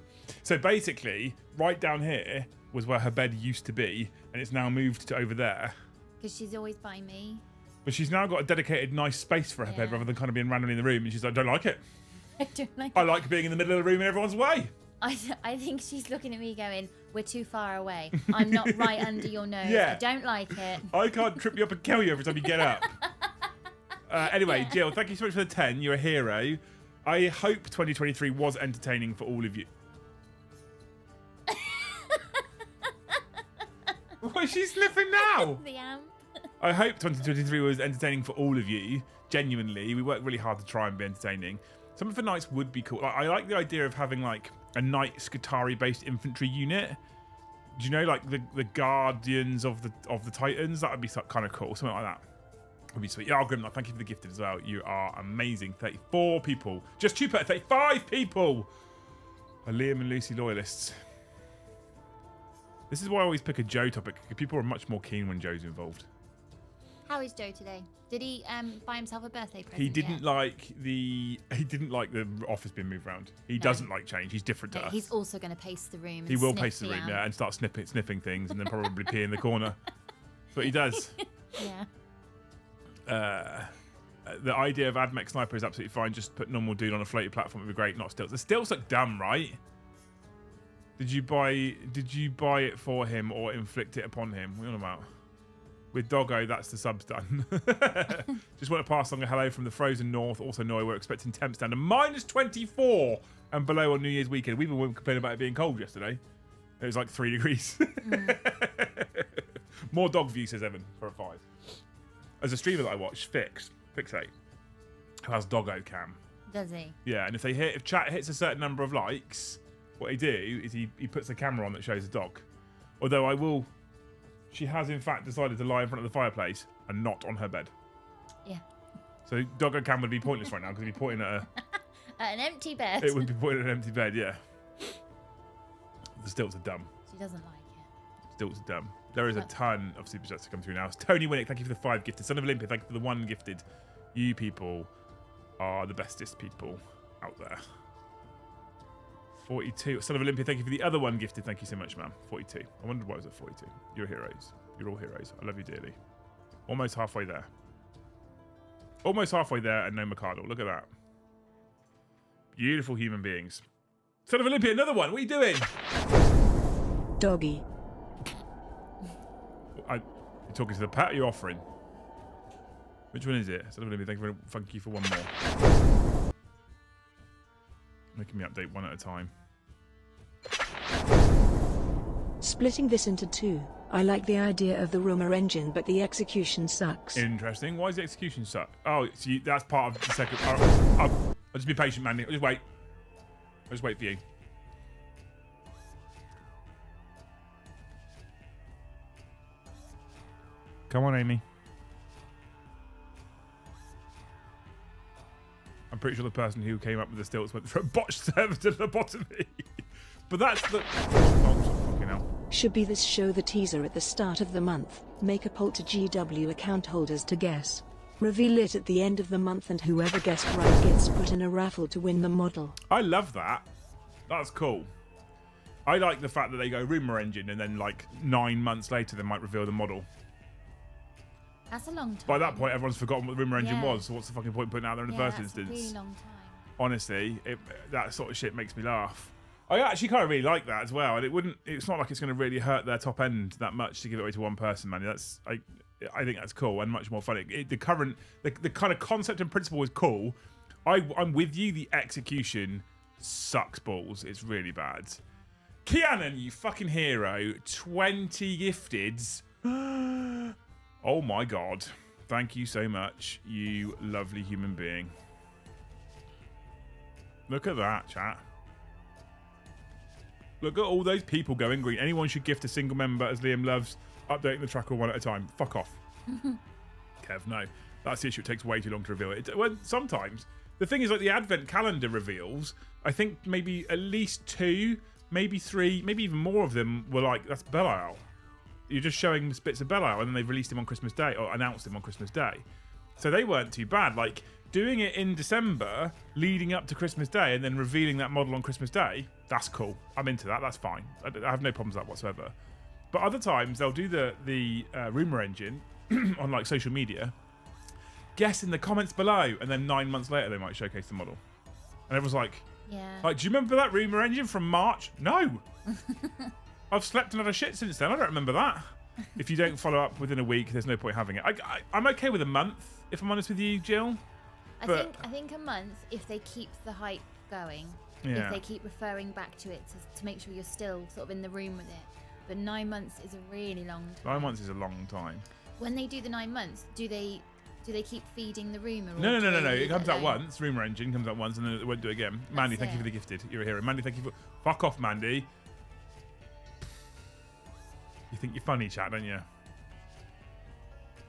S1: So basically, right down here was where her bed used to be, and it's now moved to over there.
S2: Because she's always by me.
S1: But she's now got a dedicated nice space for her bed rather than kind of being randomly in the room. And she's like, I don't like it.
S2: I don't like
S1: I like being in the middle of the room in everyone's way.
S2: I think she's looking at me going, we're too far away. I'm not right under your nose.
S1: Yeah.
S2: I don't like it.
S1: I can't trip you up and kill you every time you get up. Anyway, Jill, thank you so much for the 10. You're a hero. I hope 2023 was entertaining for all of you. Why is she sniffing now?
S2: The amp.
S1: I hope 2023 was entertaining for all of you. Genuinely, we worked really hard to try and be entertaining. Some of the knights would be cool. I like the idea of having like a knight Skitarii-based infantry unit. Do you know, like the guardians of the Titans? That would be kind of cool. Something like that would be sweet. Yeah, Grimlock, thank you for the gifted as well. You are amazing. 34 people. Just cheaper. 35 people are Liam and Lucy loyalists. This is why I always pick a Joe topic. People are much more keen when Joe's involved.
S2: How is Joe today? Did he buy himself a birthday present?
S1: He didn't like the office being moved around. He doesn't like change. He's different to us.
S2: He's also going to pace the room.
S1: He will pace the room, yeah, and start sniffing things, and then probably pee in the corner. That's what he does.
S2: Yeah.
S1: The idea of AdMech Sniper is absolutely fine. Just put normal dude on a floaty platform would be great, not stilts. The stilts look dumb, right? Did you buy it for him or inflict it upon him? What are you on about? With Doggo, that's the subs done. Just want to pass along a hello from the frozen north. Also, know we're expecting temps down to -24 and below on New Year's weekend. We even complaining about it being cold yesterday. It was like 3 degrees. More dog view, says Evan, for a 5. As a streamer that I watch, Fixate, who has Doggo cam.
S2: Does he?
S1: Yeah, and if chat hits a certain number of likes, what he do is he puts the camera on that shows the dog. Although she has in fact decided to lie in front of the fireplace and not on her bed.
S2: Yeah.
S1: So Doggo cam would be pointless right now because he'd be pointing at
S2: at an empty bed.
S1: It would be pointing at an empty bed, yeah. The stilts are dumb.
S2: She doesn't like it.
S1: Stilts are dumb. There is a ton of super chats to come through now. It's Tony Winnick, thank you for the 5 gifted. Son of Olympia, thank you for the 1 gifted. You people are the bestest people out there. 42. Son of Olympia, thank you for the other 1 gifted. Thank you so much, man. 42. I wondered why I was at 42. You're heroes. You're all heroes. I love you dearly. Almost halfway there. Almost halfway there and no Mikado. Look at that. Beautiful human beings. Son of Olympia, another 1. What are you doing?
S3: Doggy.
S1: You're talking to the pet or you're offering? Which one is it? Son of Olympia, thank you for 1 more. Making me update 1 at a time.
S3: Splitting this into two, I like the idea of the rumor engine, but the execution sucks.
S1: Interesting. Why does the execution suck? Oh, so that's part of the second. I'll just be patient, Mandy. I'll just wait. I'll just wait for you. Come on, Amy. I'm pretty sure the person who came up with the stilts went through a botched server to lobotomy. But that's the... Oh, fucking hell.
S3: Should be this show the teaser at the start of the month. Make a poll to GW account holders to guess. Reveal it at the end of the month, and whoever guessed right gets put in a raffle to win the model.
S1: I love that. That's cool. I like the fact that they go rumor engine and then like 9 months later they might reveal the model.
S2: That's a long time.
S1: By that point, everyone's forgotten what the rumor engine was. So what's the fucking point putting it out there in the first instance?
S2: That's a really long time.
S1: Honestly, that sort of shit makes me laugh. I actually kind of really like that as well, and it's not like it's going to really hurt their top end that much to give it away to one person, man. I think that's cool and much more fun. The kind of concept and principle is cool. I'm with you. The execution sucks balls. It's really bad. Kianan, you fucking hero. 20 gifteds. Oh my god. Thank you so much, you lovely human being. Look at that, chat. Look at all those people going green. Anyone should gift a single member, as Liam loves, updating the tracker one at a time. Fuck off. Kev, no. That's the issue. It takes way too long to reveal it. Well, sometimes. The thing is, like the advent calendar reveals, I think maybe at least 2, maybe 3, maybe even more of them were like, that's Belial. You're just showing bits of Belial, and then they've released him on Christmas Day, or announced him on Christmas Day. So they weren't too bad. Like, doing it in December, leading up to Christmas Day, and then revealing that model on Christmas Day, that's cool. I'm into that. That's fine. I have no problems with that whatsoever. But other times, they'll do the rumor engine on, like, social media. Guess in the comments below, and then 9 months later, they might showcase the model. And everyone's like, do you remember that rumor engine from March? No. I've slept and had a shit since then. I don't remember that. If you don't follow up within a week, there's no point having it. I'm okay with a month, if I'm honest with you, Jill.
S2: I think a month, if they keep the hype going, if they keep referring back to it to make sure you're still sort of in the room with it. But 9 months is a really long time.
S1: 9 months is a long time.
S2: When they do the 9 months, do they keep feeding the rumour?
S1: No. It comes out once. Rumor engine comes out once, and then it won't do it again. Mandy, thank you for the gifted. You're a hero. Mandy, thank you for... Fuck off, Mandy. You think you're funny, chat, don't you?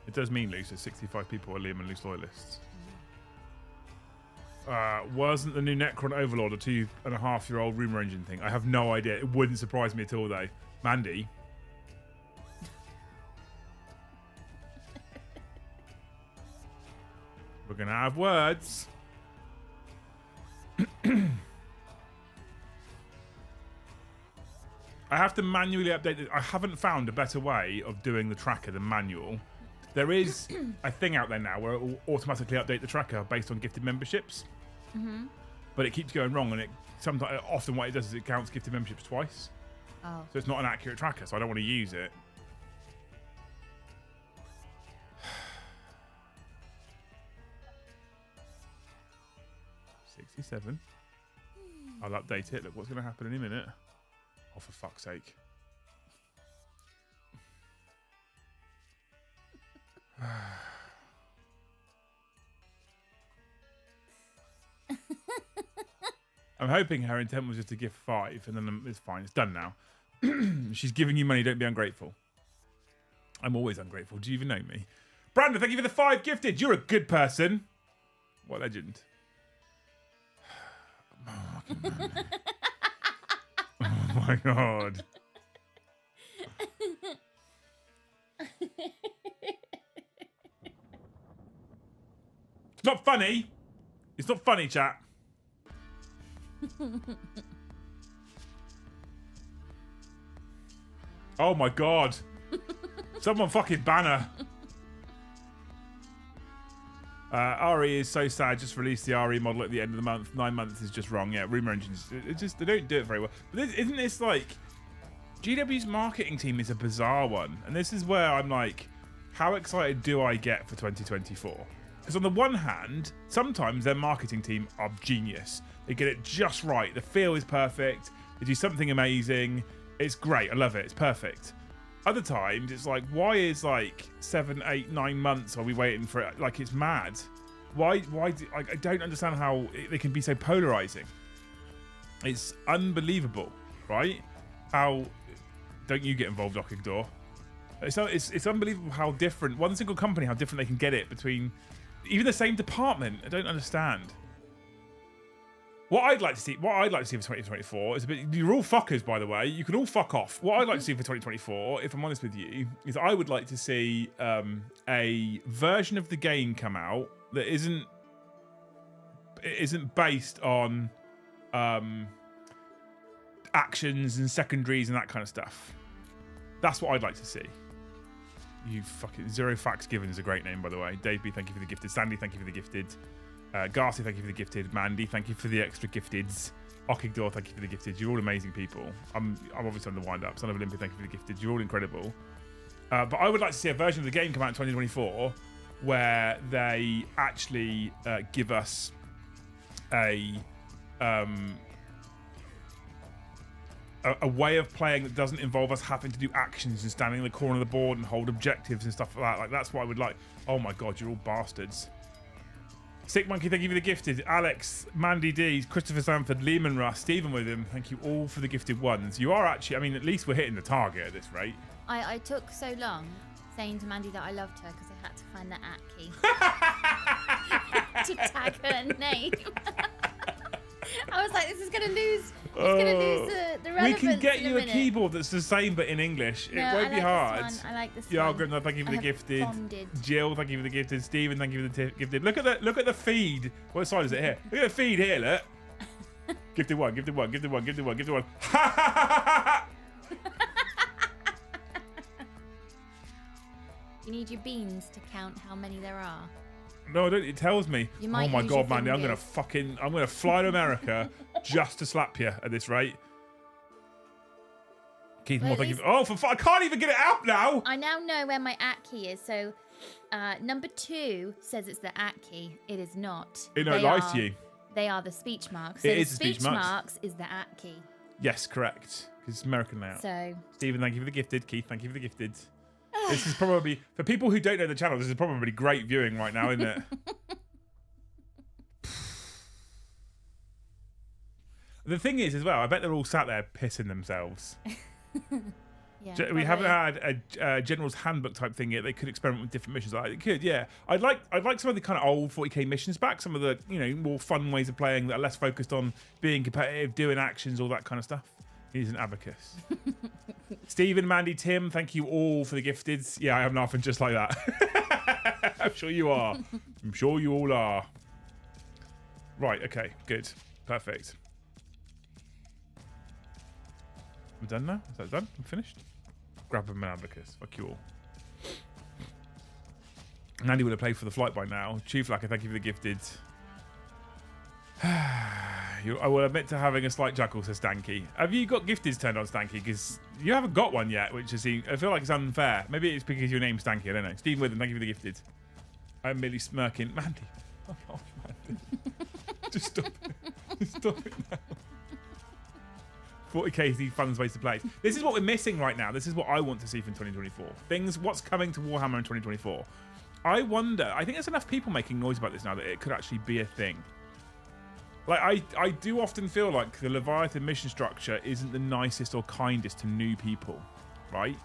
S1: It does mean loose. There's 65 people are Liam and loose loyalists. Wasn't the new Necron Overlord a 2.5-year-old rumor engine thing? I have no idea. It wouldn't surprise me at all, though. Mandy. We're going to have words. I have to manually update it. I haven't found a better way of doing the tracker than manual. There is a thing out there now where it will automatically update the tracker based on gifted memberships. Mm-hmm. But it keeps going wrong, and often what it does is it counts gifted memberships twice.
S2: Oh.
S1: So it's not an accurate tracker, so I don't want to use it. $67. I'll update it. Look what's going to happen in a minute. Oh, for fuck's sake. I'm hoping her intent was just to give 5, and then it's fine. It's done now. She's giving you money. Don't be ungrateful. I'm always ungrateful. Do you even know me? Brandon, thank you for the 5 gifted. You're a good person. What a legend. Oh my god. It's not funny. It's not funny, chat. Oh my god. Someone fucking banner. RE is so sad. Just released the RE model at the end of the month. 9 months is just wrong. Yeah, rumor engines. They don't do it very well. But isn't this like GW's marketing team is a bizarre one, and this is where I'm like, how excited do I get for 2024? Because on the one hand, sometimes their marketing team are genius. They get it just right. The feel is perfect. They do something amazing. It's great. I love it. It's perfect. Other times, it's like, why is like 7, 8, 9 months are we waiting for it? Like, it's mad. Why I don't understand how they can be so polarizing. It's unbelievable, right? How don't you get involved, knocking door? It's unbelievable how different one single company, how different they can get it between even the same department. I don't understand. What I'd like to see for 2024 is a bit. You're all fuckers, by the way. You can all fuck off. What I'd like to see for 2024, if I'm honest with you, is I would like to see a version of the game come out that isn't based on actions and secondaries and that kind of stuff. That's what I'd like to see. You fucking Zero Facts Given is a great name, by the way. Dave B, thank you for the gifted. Sandy, thank you for the gifted. Garcia, thank you for the gifted. Mandy, thank you for the extra gifteds. Ockingdor, thank you for the gifted. You're all amazing people. I'm obviously on the wind up. Son of Olympia, thank you for the gifted. You're all incredible. But I would like to see a version of the game come out in 2024 where they actually give us a way of playing that doesn't involve us having to do actions and standing in the corner of the board and hold objectives and stuff like that. Like, that's what I would like. Oh my god, you're all bastards. Sick Monkey, thank you for the gifted. Alex, Mandy D, Christopher Sanford, Lehman Russ, Stephen with him. Thank you all for the gifted ones. You are actually, I mean, at least we're hitting the target at this rate.
S2: I took so long saying to Mandy that I loved her because I had to find the @ key to tag her name. I was like, this is going to lose. It's going to lose the relevance.
S1: We can get you a
S2: minute.
S1: keyboard that's the same but in English.
S2: No,
S1: it won't be hard.
S2: This one. I like this
S1: Yargrim,
S2: one.
S1: thank you for the gifted.
S2: Bonded.
S1: Jill, thank you for the gifted. Stephen, thank you for the gifted. Look at the feed. What side is it here? Look at the feed here. Look. Gifted one. Gifted one. Gifted one. Gifted one. Gifted one.
S2: You need your beans to count how many there are.
S1: No, I don't. It tells me.
S2: You might
S1: oh my
S2: use
S1: god,
S2: your
S1: Mandy! I'm gonna fly to America just to slap you at this rate. Keith Moore, thank you. Oh, I can't even get it out now.
S2: I now know where my @ key is. So, number 2 says it's the @ key. It is not.
S1: It lies to you.
S2: They are the speech marks. So
S1: it
S2: the
S1: is the speech marks.
S2: is the @ key.
S1: Yes, correct. Because it's American now.
S2: So,
S1: Stephen, thank you for the gifted. Keith, thank you for the gifted. This is probably, for people who don't know the channel, this is probably great viewing right now, isn't it? The thing is, as well, I bet they're all sat there pissing themselves.
S2: yeah,
S1: We haven't had a General's Handbook type thing yet. They could experiment with different missions. They could, yeah. I'd like some of the kind of old 40k missions back. Some of the more fun ways of playing that are less focused on being competitive, doing actions, all that kind of stuff. He's an abacus. Stephen, Mandy, Tim, thank you all for the gifteds. Yeah, I am laughing just like that. I'm sure you are. I'm sure you all are. Right, okay, good. Perfect. I'm done now? Is that done? I'm finished? Grab him an abacus. Fuck you all. Andy would have played for the flight by now. Chief Lacker, thank you for the gifted. I will admit to having a slight chuckle, says Stanky. Have you got gifteds turned on, Stanky? Because you haven't got one yet, which is, I feel like it's unfair. Maybe it's because your name's Stanky, I don't know. Stephen Witham, thank you for the gifted. I'm merely smirking. Mandy. Oh, Mandy. Just stop it. Just stop it now. 40k is the fun ways to play. This is what we're missing right now. This is what I want to see from 2024. What's coming to Warhammer in 2024. I wonder, I think there's enough people making noise about this now that it could actually be a thing. Like, I do often feel like the Leviathan mission structure isn't the nicest or kindest to new people, right?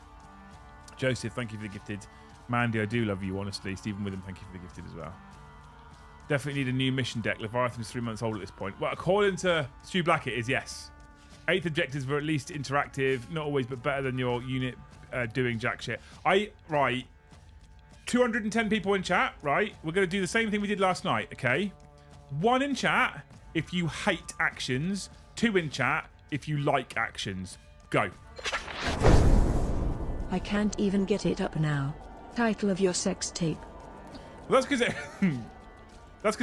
S1: Joseph, thank you for the gifted. Mandy, I do love you, honestly. Stephen Witham, thank you for the gifted as well. Definitely need a new mission deck. Leviathan's 3 months old at this point. Well, according to Stu Blackett, is yes. 8th objectives were at least interactive, not always, but better than your unit doing jack shit. Right. 210 people in chat, right? We're going to do the same thing we did last night, okay? 1 in chat if you hate actions. 2 in chat if you like actions. Go.
S3: I can't even get it up now. Title of your sex tape.
S1: Well, that's because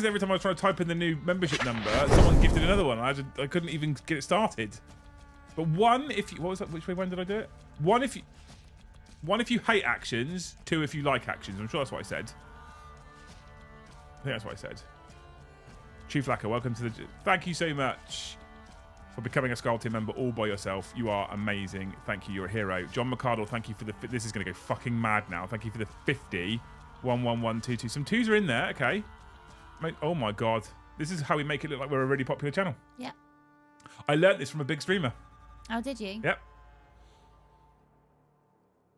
S1: every time I was trying to type in the new membership number, someone gifted another one. I couldn't even get it started. But 1 if you... What was that? Which way? When did I do it? 1 if you hate actions. 2 if you like actions. I'm sure that's what I said. I think that's what I said. Chief Lacker, welcome to the... Thank you so much. for becoming a Skull Team member all by yourself. You are amazing. Thank you. You're a hero. John McCardle, thank you for the... This is going to go fucking mad now. Thank you for the 50. 11122. Some twos are in there. Okay. Oh, my God. This is how we make it look like we're a really popular channel.
S2: Yeah.
S1: I learnt this from a big streamer.
S2: Oh, did you?
S1: Yep.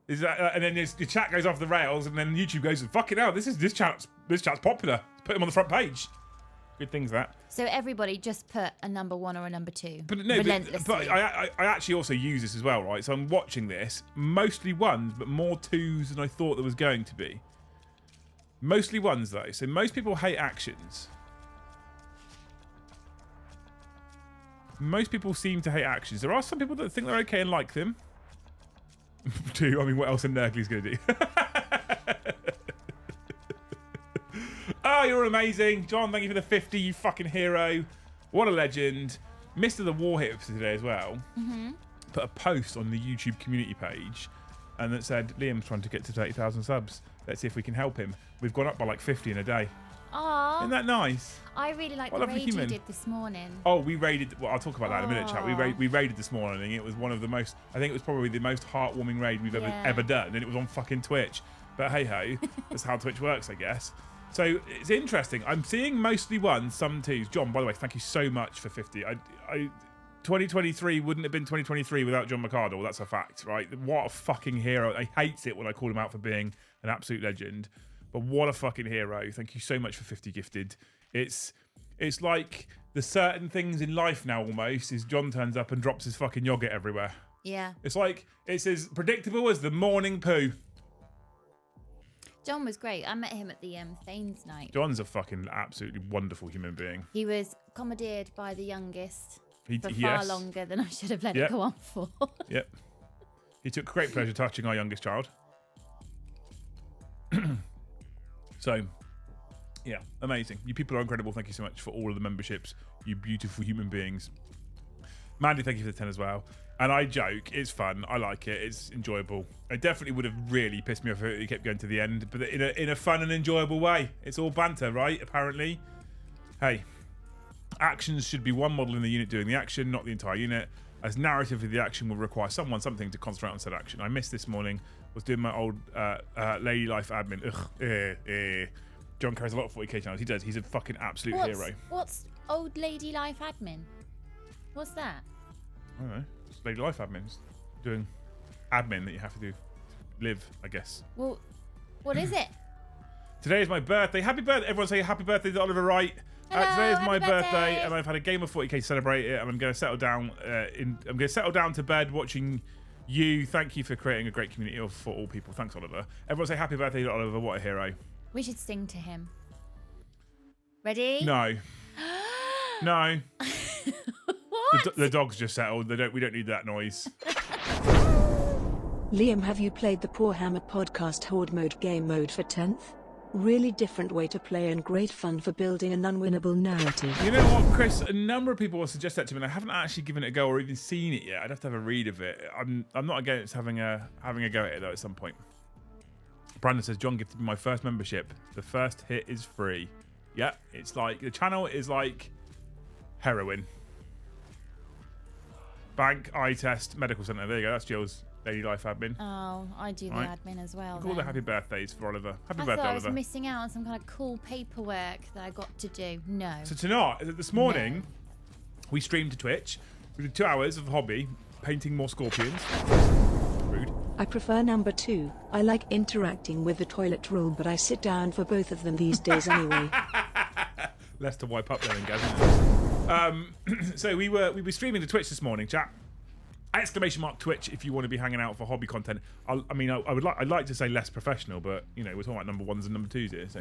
S1: Is that, and then your chat goes off the rails, and then YouTube goes, fucking hell, this chat's popular. Let's put him on the front page. Good things, that.
S2: So everybody just put a number 1 or a number 2.
S1: But no, but I actually also use this as well, right? So I'm watching this, mostly ones, but more twos than I thought there was going to be. Mostly ones, though. So most people hate actions. Most people seem to hate actions. There are some people that think they're okay and like them. Two, I mean, what else a Nurgly's going to do? Oh, you're amazing. John, thank you for the 50, you fucking hero. What a legend. Mr. the Warhips today as well. Put a post on the YouTube community page and that said, Liam's trying to get to 30,000 subs. Let's see if we can help him. We've gone up by like 50 in a day.
S2: Aww.
S1: Isn't that nice?
S2: I really like the raid you did this morning.
S1: Oh, we raided... Well, I'll talk about that in a minute, chat. We raided this morning. It was one of the most... I think it was probably the most heartwarming raid we've ever done. And it was on fucking Twitch. But hey-ho, that's how Twitch works, I guess. So it's interesting. I'm seeing mostly ones, some twos. John, by the way, thank you so much for 50. 2023 wouldn't have been 2023 without John McCardle. That's a fact, right? What a fucking hero. I hate it when I call him out for being an absolute legend. But what a fucking hero. Thank you so much for 50 gifted. It's like the certain things in life now almost is John turns up and drops his fucking yogurt everywhere.
S2: Yeah.
S1: It's like, it's as predictable as the morning poo.
S2: John was great. I met him at the Thanes night.
S1: John's a fucking absolutely wonderful human being.
S2: He was commandeered by the youngest for far longer than I should have let it go on for.
S1: Yep. He took great pleasure touching our youngest child. So, yeah, amazing. You people are incredible. Thank you so much for all of the memberships. You beautiful human beings. Mandy, thank you for the 10 as well. And I joke, it's fun. I like it. It's enjoyable. It definitely would have really pissed me off if it kept going to the end, but in a fun and enjoyable way. It's all banter, right? Apparently. Hey, actions should be one model in the unit doing the action, not the entire unit, as narrative of the action will require something to concentrate on said action. I missed this morning. Was doing my old Lady Life admin. Ugh. John carries a lot of 40k channels. He does. He's a fucking absolute hero.
S2: What's Old Lady Life admin? What's that?
S1: I don't know. It's Lady Life admins. Doing admin that you have to do. Live, I guess.
S2: Well, what is it?
S1: Today is my birthday. Happy birthday. Everyone say happy birthday to Oliver Wright. Today is my birthday, and I've had a game of 40k to celebrate it, and I'm going to settle down. I'm going to settle down to bed watching you. Thank you for creating a great community for all people. Thanks, Oliver. Everyone say happy birthday to Oliver. What a hero.
S2: We should sing to him. Ready?
S1: No. No.
S2: What?
S1: The dog's just settled. We don't need that noise.
S3: Liam, have you played the Warhammer podcast Horde mode game mode for 10th? Really different way to play and great fun for building an unwinnable narrative.
S1: You know what, Chris? A number of people will suggest that to me, and I haven't actually given it a go or even seen it yet. I'd have to have a read of it. I'm not against having a go at it though at some point. Brandon says, John gifted me my first membership. The first hit is free. Yeah, it's like the channel is like heroin. Bank, eye test, medical centre. There you go. That's Jill's Daily Life admin.
S2: Oh, I do the admin as well.
S1: All the happy birthdays for Oliver. Happy birthday,
S2: I thought I
S1: Oliver.
S2: was missing out on some kind of cool paperwork that I got to do. No.
S1: So tonight, this morning, we streamed to Twitch. We did 2 hours of hobby, painting more scorpions. Rude.
S3: I prefer number 2. I like interacting with the toilet roll, but I sit down for both of them these days anyway.
S1: Less to wipe up there, Gaz. So we were streaming to Twitch this morning, chat. ! Twitch if you want to be hanging out for hobby content. I'd like to say less professional, but you know we're talking about number 1s and number 2s here, so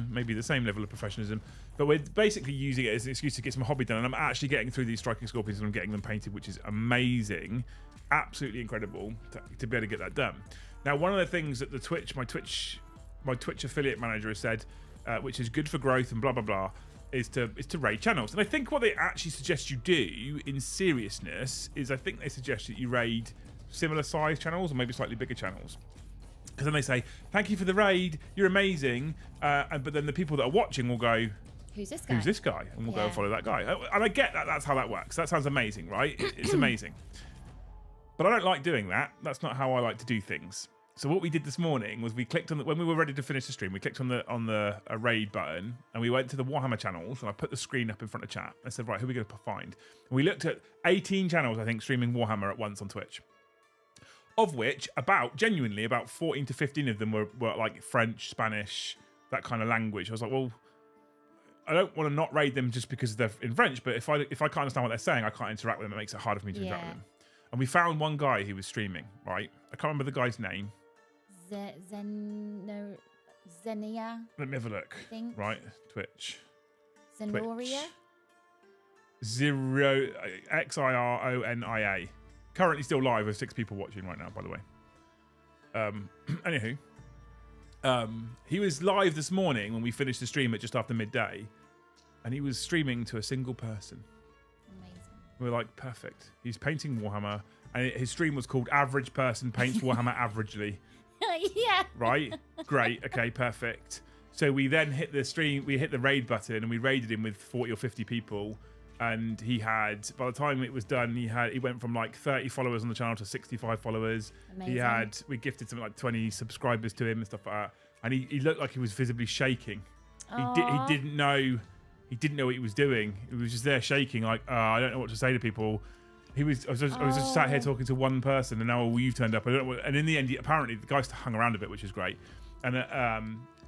S1: maybe the same level of professionalism. But we're basically using it as an excuse to get some hobby done, and I'm actually getting through these striking scorpions and I'm getting them painted, which is amazing, absolutely incredible to be able to get that done. Now, one of the things that my Twitch affiliate manager has said, which is good for growth and blah blah blah, is to raid channels. And I think what they actually suggest you do in seriousness is I think they suggest that you raid similar size channels or maybe slightly bigger channels, because then they say thank you for the raid, you're amazing, but then the people that are watching will go,
S2: Who's this guy?
S1: Who's this guy? And we'll go and follow that guy. And I get that. That's how that works. That sounds amazing, right? It's amazing. But I don't like doing that. That's not how I like to do things. So what we did this morning was we clicked on when we were ready to finish the stream, we clicked on the raid button and we went to the Warhammer channels and I put the screen up in front of chat. I said, right, who are we going to find? And we looked at 18 channels, I think, streaming Warhammer at once on Twitch. Of which about 14 to 15 of them were like French, Spanish, that kind of language. I was like, well, I don't want to not raid them just because they're in French, but if I can't understand what they're saying, I can't interact with them. It makes it harder for me to interact with them. And we found one guy who was streaming, right? I can't remember the guy's name.
S2: Zenia.
S1: Let me have a look.
S2: I think.
S1: Right, Twitch.
S2: Zenoria.
S1: Xironia. Currently still live with 6 people watching right now, by the way. Anywho, he was live this morning when we finished the stream at just after midday, and he was streaming to a single person.
S2: Amazing.
S1: We were like, perfect. He's painting Warhammer, and his stream was called "Average Person Paints Warhammer Averagely."
S2: Yeah.
S1: Right? Great. Okay, perfect. So we then hit the stream, we hit the raid button and we raided him with 40 or 50 people. And he had, by the time it was done, he went from like 30 followers on the channel to 65 followers.
S2: Amazing.
S1: We gifted something like 20 subscribers to him and stuff like that. And he looked like he was visibly shaking. He didn't know what he was doing. He was just there shaking like, I don't know what to say to people. I was just sat here talking to one person, and now you've turned up. I don't know what, and in the end, apparently the guy hung around a bit, which is great, and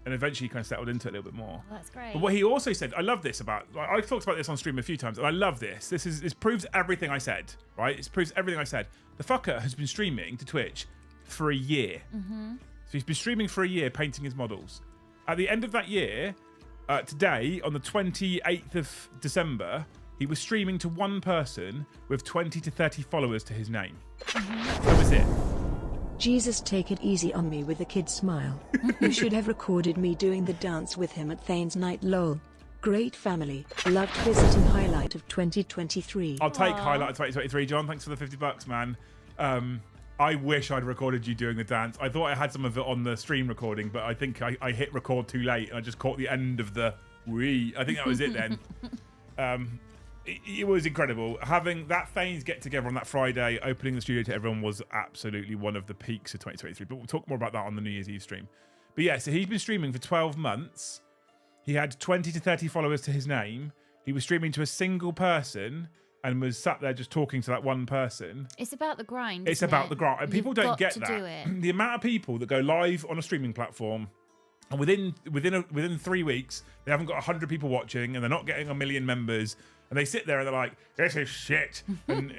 S1: eventually he kind of settled into it a little bit more.
S2: Oh, that's great.
S1: But what he also said, I love this about. Like, I've talked about this on stream a few times, and I love this. This proves everything I said. Right? It proves everything I said. The fucker has been streaming to Twitch for a year. Mm-hmm. So he's been streaming for a year, painting his models. At the end of that year, today on the 28th of December. He was streaming to one person with 20 to 30 followers to his name. That was it.
S3: Jesus, take it easy on me with a kid smile. You should have recorded me doing the dance with him at Thane's night, lol. Great family. Loved visiting highlight of 2023.
S1: I'll take highlight of 2023, John. Thanks for the $50, man. I wish I'd recorded you doing the dance. I thought I had some of it on the stream recording, but I think I hit record too late. And I just caught the end of the wee. I think that was it then. It was incredible. Having that Thanes get together on that Friday, opening the studio to everyone, was absolutely one of the peaks of 2023. But we'll talk more about that on the New Year's Eve stream. But yeah, so he's been streaming for 12 months. He had 20 to 30 followers to his name. He was streaming to a single person and was sat there just talking to that one person.
S2: It's about the grind.
S1: It's about the grind. And people don't get that.
S2: Do it.
S1: The amount of people that go live on a streaming platform, and within 3 weeks, they haven't got 100 people watching, and they're not getting 1 million members. And they sit there and they're like, "This is shit," and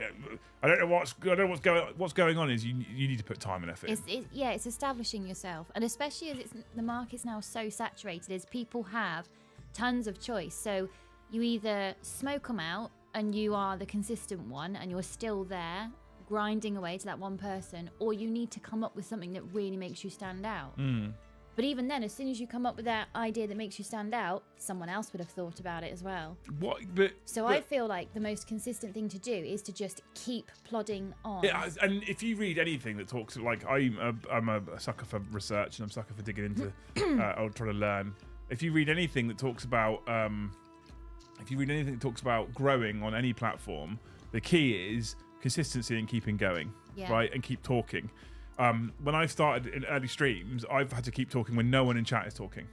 S1: I don't know what's going on. Is you need to put time and effort.
S2: It's establishing yourself, and especially as the market's now so saturated, as people have tons of choice. So you either smoke them out, and you are the consistent one, and you're still there grinding away to that one person, or you need to come up with something that really makes you stand out. But even then, as soon as you come up with that idea that makes you stand out, someone else would have thought about it as well. I feel like the most consistent thing to do is to just keep plodding on.
S1: Yeah, and if you read anything that talks, like I'm a sucker for research, and I'm a sucker for digging into, I'll try to learn. If you read anything that talks about, growing on any platform, the key is consistency and keeping going, right, and keep talking. When I've started in early streams, I've had to keep talking when no one in chat is talking.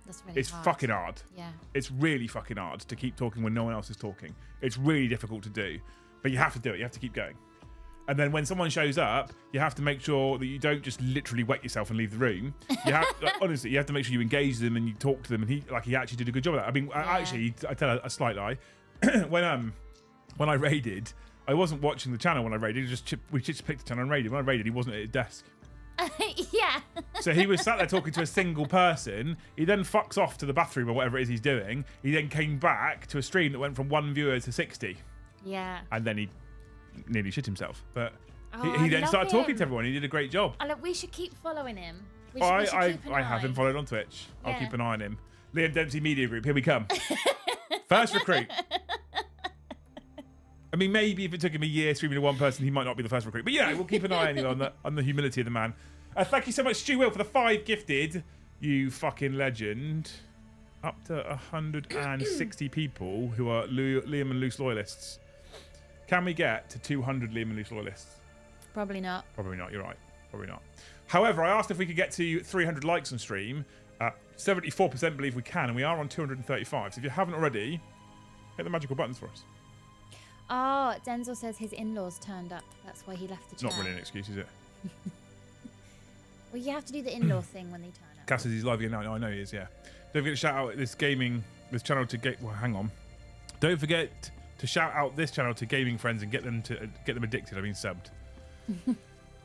S2: That's really
S1: It's
S2: hard.
S1: fucking hard.
S2: Yeah.
S1: It's really fucking hard to keep talking when no one else is talking. It's really difficult to do, but you have to do it. You have to keep going. And then when someone shows up, you have to make sure that you don't just literally wet yourself and leave the room. You have, honestly, you have to make sure you engage them and you talk to them. And he actually did a good job of that. I mean, actually, I tell a slight lie. When I raided, I wasn't watching the channel when I raided. We just picked the channel and raided. When I raided, he wasn't at his desk.
S2: Yeah.
S1: So he was sat there talking to a single person. He then fucks off to the bathroom or whatever it is he's doing. He then came back to a stream that went from 1 viewer to 60.
S2: Yeah.
S1: And then he nearly shit himself. But he then started talking to everyone. He did a great job.
S2: We should keep following him.
S1: I have him followed on Twitch. Yeah. I'll keep an eye on him. Liam Dempsey Media Group, here we come. First recruit. I mean, maybe if it took him a year streaming to one person, he might not be the first recruit. But yeah, we'll keep an eye on the humility of the man. Thank you so much, Stu Will, for the 5 gifted. You fucking legend. up to 160 people who are Liam and Loose loyalists. Can we get to 200 Liam and Loose loyalists?
S2: Probably not.
S1: Probably not. You're right. Probably not. However, I asked if we could get to 300 likes on stream. 74% believe we can, and we are on 235. So if you haven't already, hit the magical buttons for us.
S2: Oh, Denzel says his in-laws turned up. That's why he left the chair.
S1: Not really an excuse, is it?
S2: Well, you have to do the in-law thing when they turn up.
S1: Cass says he's live again now. I know he is, yeah. Don't forget to shout out this channel to get. Well, hang on. Don't forget to shout out this channel to gaming friends and get them addicted. I mean, subbed.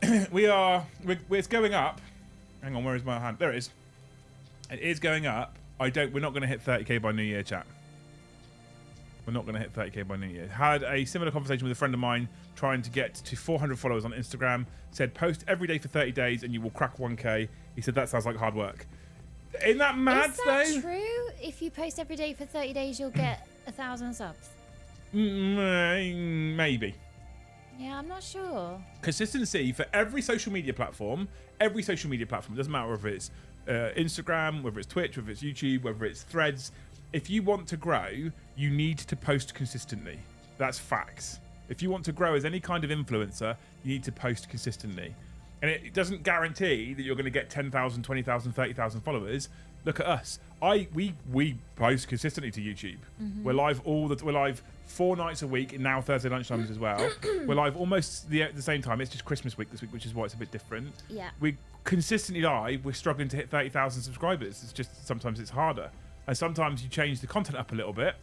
S1: It's going up. Hang on, where is my hand? There it is. It is going up. We're not going to hit 30k by New Year, chat. We're not going to hit 30k by New Year. Had a similar conversation with a friend of mine trying to get to 400 followers on Instagram. Said post every day for 30 days and you will crack 1k. He said that sounds like hard work. Isn't that mad, though?
S2: Is that true? If you post every day for 30 days, you'll get 1,000 subs?
S1: Maybe.
S2: Yeah, I'm not sure.
S1: Consistency for every social media platform. It doesn't matter whether it's Instagram, whether it's Twitch, whether it's YouTube, whether it's Threads. If you want to grow, you need to post consistently. That's facts. If you want to grow as any kind of influencer, you need to post consistently. And it doesn't guarantee that you're going to get 10,000, 20,000, 30,000 followers. Look at us. We post consistently to YouTube. Mm-hmm. We're live 4 nights a week, and now Thursday lunchtimes as well. We're live almost the same time. It's just Christmas week this week, which is why it's a bit different.
S2: Yeah.
S1: We consistently live. We're struggling to hit 30,000 subscribers. It's just sometimes it's harder. And sometimes you change the content up a little bit,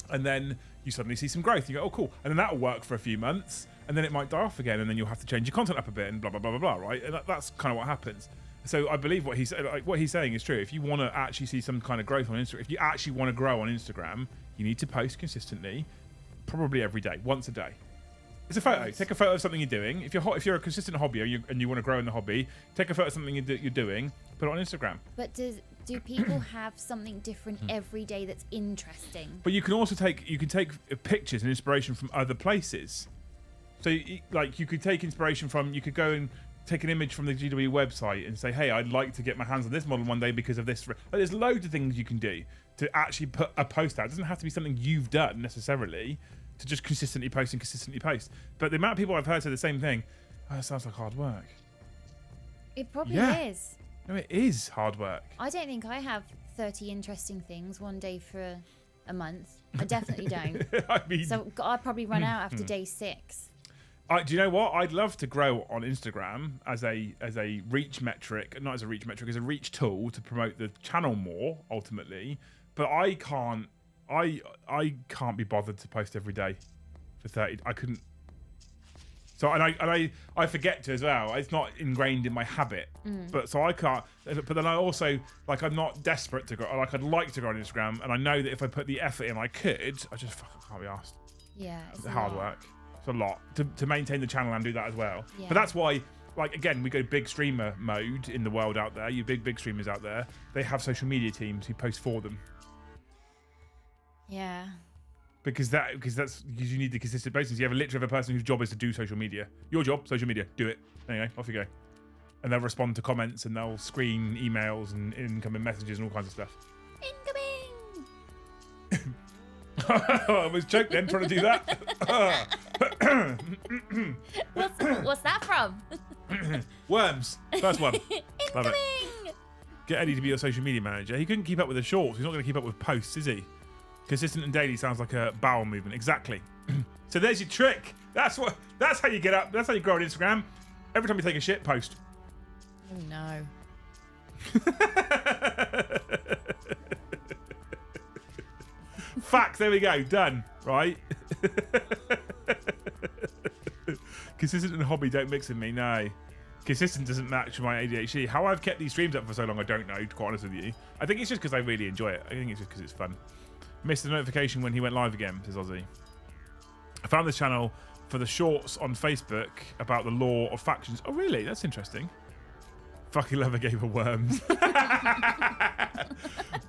S1: and then you suddenly see some growth. You go, oh, cool. And then that'll work for a few months, and then it might die off again, and then you'll have to change your content up a bit, and blah, blah, blah, blah, blah, right? And that's kind of what happens. So I believe what he's saying is true. If you want to actually see some kind of growth on Instagram, if you actually want to grow on Instagram, you need to post consistently, probably every day, once a day. It's a photo. Take a photo of something you're doing. If you're a consistent hobbyer and you want to grow in the hobby, take a photo of something you're doing, put it on Instagram.
S2: But do people have something different every day that's interesting?
S1: But you can also take pictures and inspiration from other places. So you could take inspiration from, you could go and take an image from the GW website and say, hey, I'd like to get my hands on this model one day because of this. But there's loads of things you can do to actually put a post out. It doesn't have to be something you've done necessarily, to just consistently post. But the amount of people I've heard say the same thing, oh, that sounds like hard work.
S2: It probably is.
S1: No, it is hard work.
S2: I don't think I have 30 interesting things one day for a month. I definitely don't.
S1: I mean,
S2: so I'd probably run out after day 6.
S1: Do you know what? I'd love to grow on Instagram as a reach metric, not as a reach metric, as a reach tool to promote the channel more ultimately. But I can't be bothered to post every day for 30. I couldn't. So I forget to as well. It's not ingrained in my habit. But so I can't. But then I also I'm not desperate to grow. I'd like to grow on Instagram, and I know that if I put the effort in, I could. I just fucking can't be asked.
S2: Yeah, it's
S1: hard work. It's a lot to maintain the channel and do that as well.
S2: Yeah.
S1: But that's why, again, we go big streamer mode in the world out there. You big streamers out there, they have social media teams who post for them.
S2: Yeah.
S1: Because you need the consistent basis. You have a person whose job is to do social media. Your job, social media, do it. Anyway, off you go. And they'll respond to comments and they'll screen emails and incoming messages and all kinds of stuff.
S2: Incoming.
S1: I was choked then trying to do that.
S2: What's that from?
S1: Worms. First one. Love it.
S2: Incoming.
S1: Get Eddie to be your social media manager. He couldn't keep up with the shorts. He's not going to keep up with posts, is he? Consistent and daily sounds like a bowel movement. Exactly. So there's your trick. That's how you get up. That's how you grow on Instagram. Every time you take a shit, post.
S2: Oh no.
S1: Facts. There we go. Done. Right. Consistent and hobby don't mix with me. No. Consistent doesn't match my ADHD. How I've kept these streams up for so long, I don't know, to be quite honest with you. I think it's just because I really enjoy it. I think it's just because it's fun. Missed the notification when he went live again, says Ozzy. I found this channel for the shorts on Facebook about the law of factions. Oh, really? That's interesting. Fucking love a game of worms.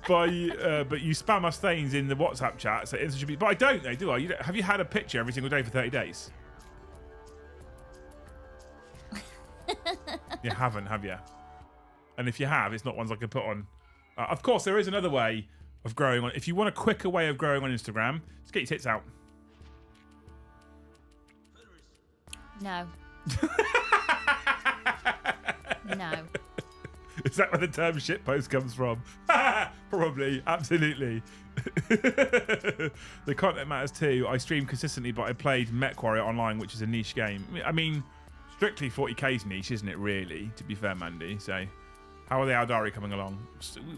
S1: But you spam us things in the WhatsApp chat, so it should be. But I don't know, do I? Have you had a picture every single day for 30 days? You haven't, have you? And if you have, it's not ones I can put on. Of course, there is another way of growing on. If you want a quicker way of growing on Instagram, just get your tits out.
S2: No. No.
S1: Is that where the term shitpost comes from? Probably, absolutely. The content matters too. I stream consistently, but I played MechWarrior online, which is a niche game. I mean, strictly 40k's niche, isn't it, really, to be fair, Mandy? So, how are the Aldari coming along?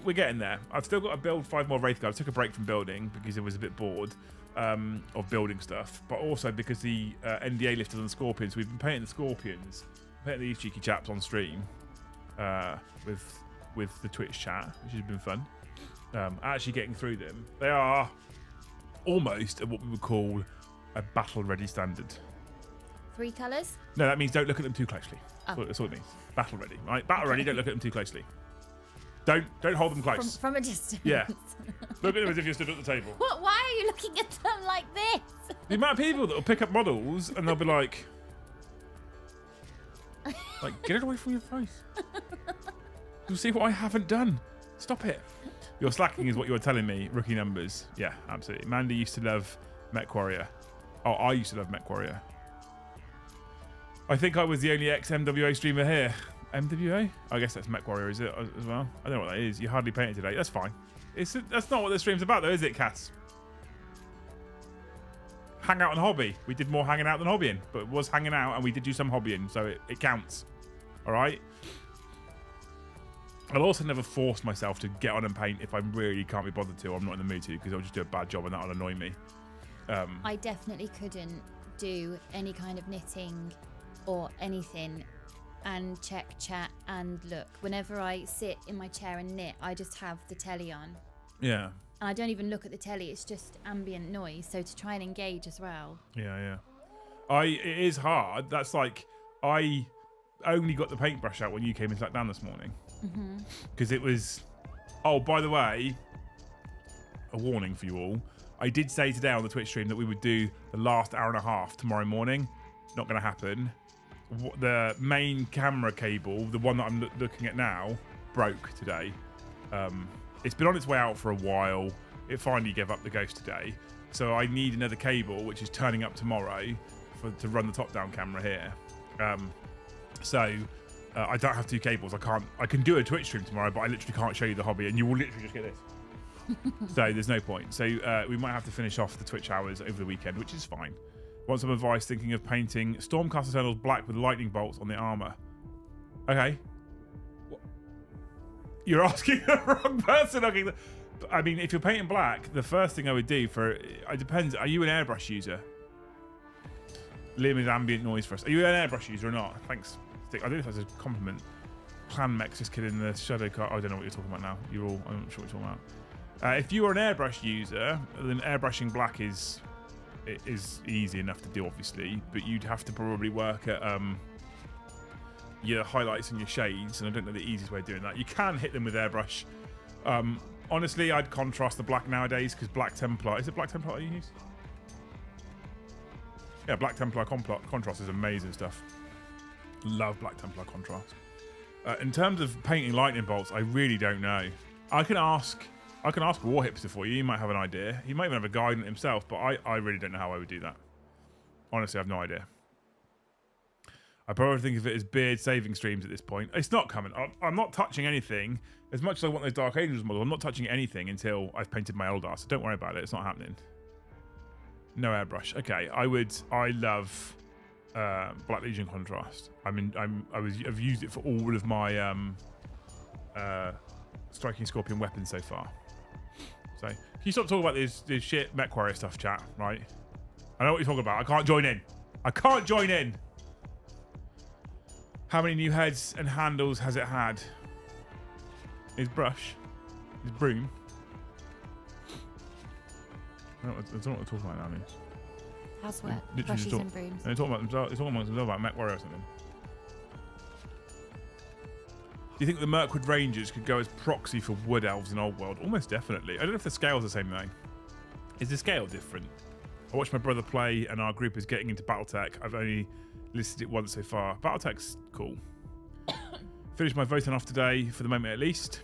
S1: We're getting there. I've still got to build 5 more Wraith Guards. I took a break from building because I was a bit bored of building stuff, but also because the NDA lifted on the Scorpions. We've been painting the Scorpions, painting these cheeky chaps on stream with the Twitch chat, which has been fun. Actually getting through them. They are almost at what we would call a battle-ready standard.
S2: 3 colours?
S1: No, that means don't look at them too closely.
S2: Oh.
S1: That's what it means. Battle ready, right? Battle ready. Don't look at them too closely. Don't hold them close.
S2: From a distance.
S1: Yeah. Look at them as if you stood at the table.
S2: What? Why are you looking at them like this?
S1: The amount of people that will pick up models and they'll be like, get it away from your face. You'll see what I haven't done. Stop it. Your slacking is what you're telling me. Rookie numbers. Yeah, absolutely. Mandy used to love MechWarrior. Oh, I used to love MechWarrior. I think I was the only ex-MWA streamer here. MWA? I guess that's MechWarrior, is it, as well? I don't know what that is. You hardly painted today. That's fine. That's not what the stream's about, though, is it, Cass? Hang out and hobby. We did more hanging out than hobbying, but it was hanging out, and we did do some hobbying, so it counts. All right? I'll also never force myself to get on and paint if I really can't be bothered to. I'm not in the mood to, because I'll just do a bad job, and that'll annoy me.
S2: I definitely couldn't do any kind of knitting or anything and check chat and look. Whenever I sit in my chair and knit, I just have the telly on.
S1: Yeah.
S2: And I don't even look at the telly. It's just ambient noise. So to try and engage as well.
S1: Yeah. It is hard. That's like, I only got the paintbrush out when you came and sat down this morning. Because it was... Oh, by the way, a warning for you all. I did say today on the Twitch stream that we would do the last hour and a half tomorrow morning. Not going to happen. The main camera cable, the one that I'm looking at now, broke today. It's been on its way out for a while. It finally gave up the ghost today. So I need another cable, which is turning up tomorrow to run the top-down camera here. I don't have 2 cables. I can do a Twitch stream tomorrow, but I literally can't show you the hobby, and you will literally just get this. So there's no point. So we might have to finish off the Twitch hours over the weekend, which is fine. Want some advice? Thinking of painting Stormcast Eternals black with lightning bolts on the armor. Okay. What? You're asking the wrong person. Okay. I mean, if you're painting black, the first thing I would do it depends. Are you an airbrush user? Limited ambient noise for us. Are you an airbrush user or not? Thanks. I don't know if that's a compliment. Clan Mex just kidding the shadow car. I don't know what you're talking about now. I'm not sure what you're talking about. If you are an airbrush user, then airbrushing black is easy enough to do, obviously, but you'd have to probably work at your highlights and your shades, and I don't know the easiest way of doing that. You can hit them with airbrush. Honestly, I'd contrast the black nowadays, because Black Templar... Is it Black Templar you use? Yeah, Black Templar contrast is amazing stuff. Love Black Templar contrast. In terms of painting lightning bolts, I really don't know. I can ask Warhipster for you. He might have an idea. He might even have a guide on it himself, but I really don't know how I would do that. Honestly, I have no idea. I probably think of it as beard saving streams at this point. It's not coming. I'm not touching anything. As much as I want those Dark Angels models, I'm not touching anything until I've painted my Eldar, so don't worry about it. It's not happening. No airbrush. Okay, I love Black Legion contrast. I've used it for all of my Striking Scorpion weapons so far. So, can you stop talking about this shit MechWarrior stuff, chat, right? I know what you're talking about. I can't join in. How many new heads and handles has it had? His brush. His broom. I don't know what they're talking about now, I mean.
S2: Housework, brushes and brooms.
S1: They're talking about MechWarrior or something. Do you think the Mirkwood Rangers could go as proxy for Wood Elves in Old World? Almost definitely. I don't know if the scale's the same though. Is the scale different? I watched my brother play and our group is getting into Battletech. I've only listed it once so far. Battletech's cool. Finished my voting off today, for the moment at least.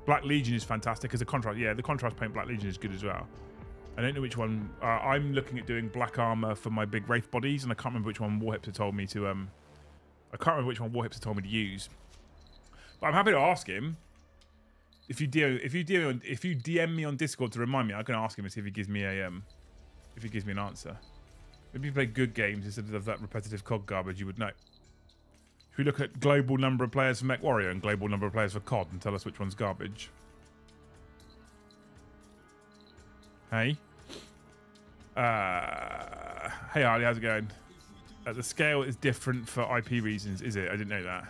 S1: Black Legion is fantastic as a contrast. Yeah, the contrast paint Black Legion is good as well. I don't know which one. I'm looking at doing black armor for my big wraith bodies, and I can't remember which one Warhips had told me to. I can't remember which one Warhips had told me to use. But I'm happy to ask him. If you DM me on Discord to remind me, I can ask him and see if he gives me an answer. Maybe if you play good games instead of that repetitive COD garbage, you would know. If we look at global number of players for MechWarrior and global number of players for COD and tell us which one's garbage. Hey. Hey Harley, how's it going? The scale is different for IP reasons, is it? I didn't know that.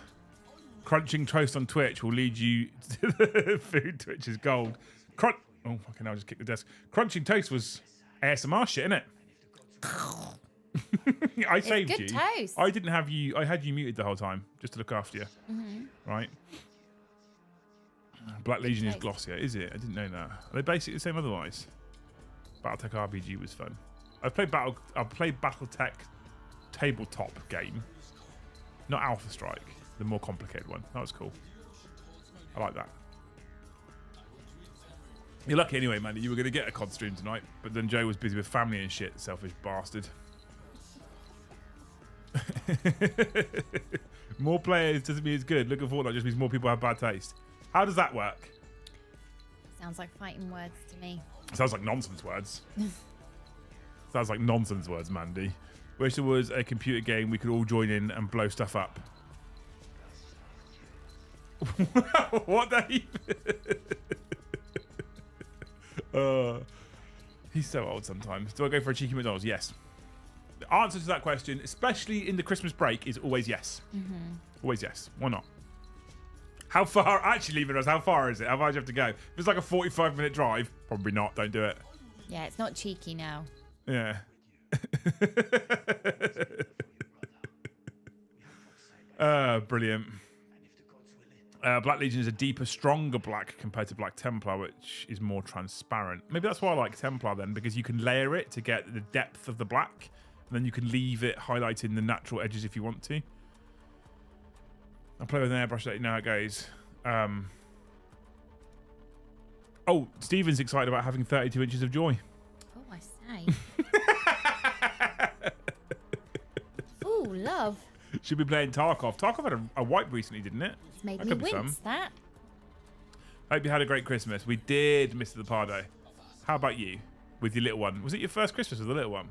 S1: Crunching toast on Twitch will lead you to the food. Twitch is gold. Oh, fucking hell, I just kicked the desk. Crunching toast was ASMR shit, innit? I saved
S2: good
S1: you.
S2: Toast.
S1: I didn't have you. I had you muted the whole time just to look after you. Right? Black Legion is glossier, is it? I didn't know that. Are they basically the same otherwise? Battletech RPG was fun. I've played Battletech tabletop game, not Alpha Strike, the more complicated one. That was cool. I like that. You're lucky anyway, man. You were going to get a COD stream tonight, but then Joe was busy with family and shit. Selfish bastard. More players doesn't mean it's good. Looking forward, that just means more people have bad taste. How does that work?
S2: Sounds like fighting words to me.
S1: Sounds like nonsense words. Sounds like nonsense words, Mandy. Wish there was a computer game we could all join in and blow stuff up. What Dave? He's so old sometimes. Do I go for a cheeky McDonald's? Yes. The answer to that question, especially in the Christmas break, is always yes. Always yes. Why not? How far? Actually, leaving us. How far is it? How far do you have to go? If it's like a 45-minute drive, probably not. Don't do it.
S2: Yeah, it's not cheeky now.
S1: Yeah. Brilliant. Black Legion is a deeper, stronger black compared to Black Templar, which is more transparent. Maybe that's why I like Templar then, because you can layer it to get the depth of the black, and then you can leave it highlighting the natural edges if you want to. I play with an airbrush, let you know how it goes. Oh, Stephen's excited about having 32 inches of joy.
S2: Oh, I say. Ooh, love.
S1: Should be playing Tarkov. Tarkov had a wipe recently, didn't it?
S2: It's made me wince, that.
S1: Hope you had a great Christmas. We did, Mr. The Pardo. How about you with your little one? Was it your first Christmas with the little one?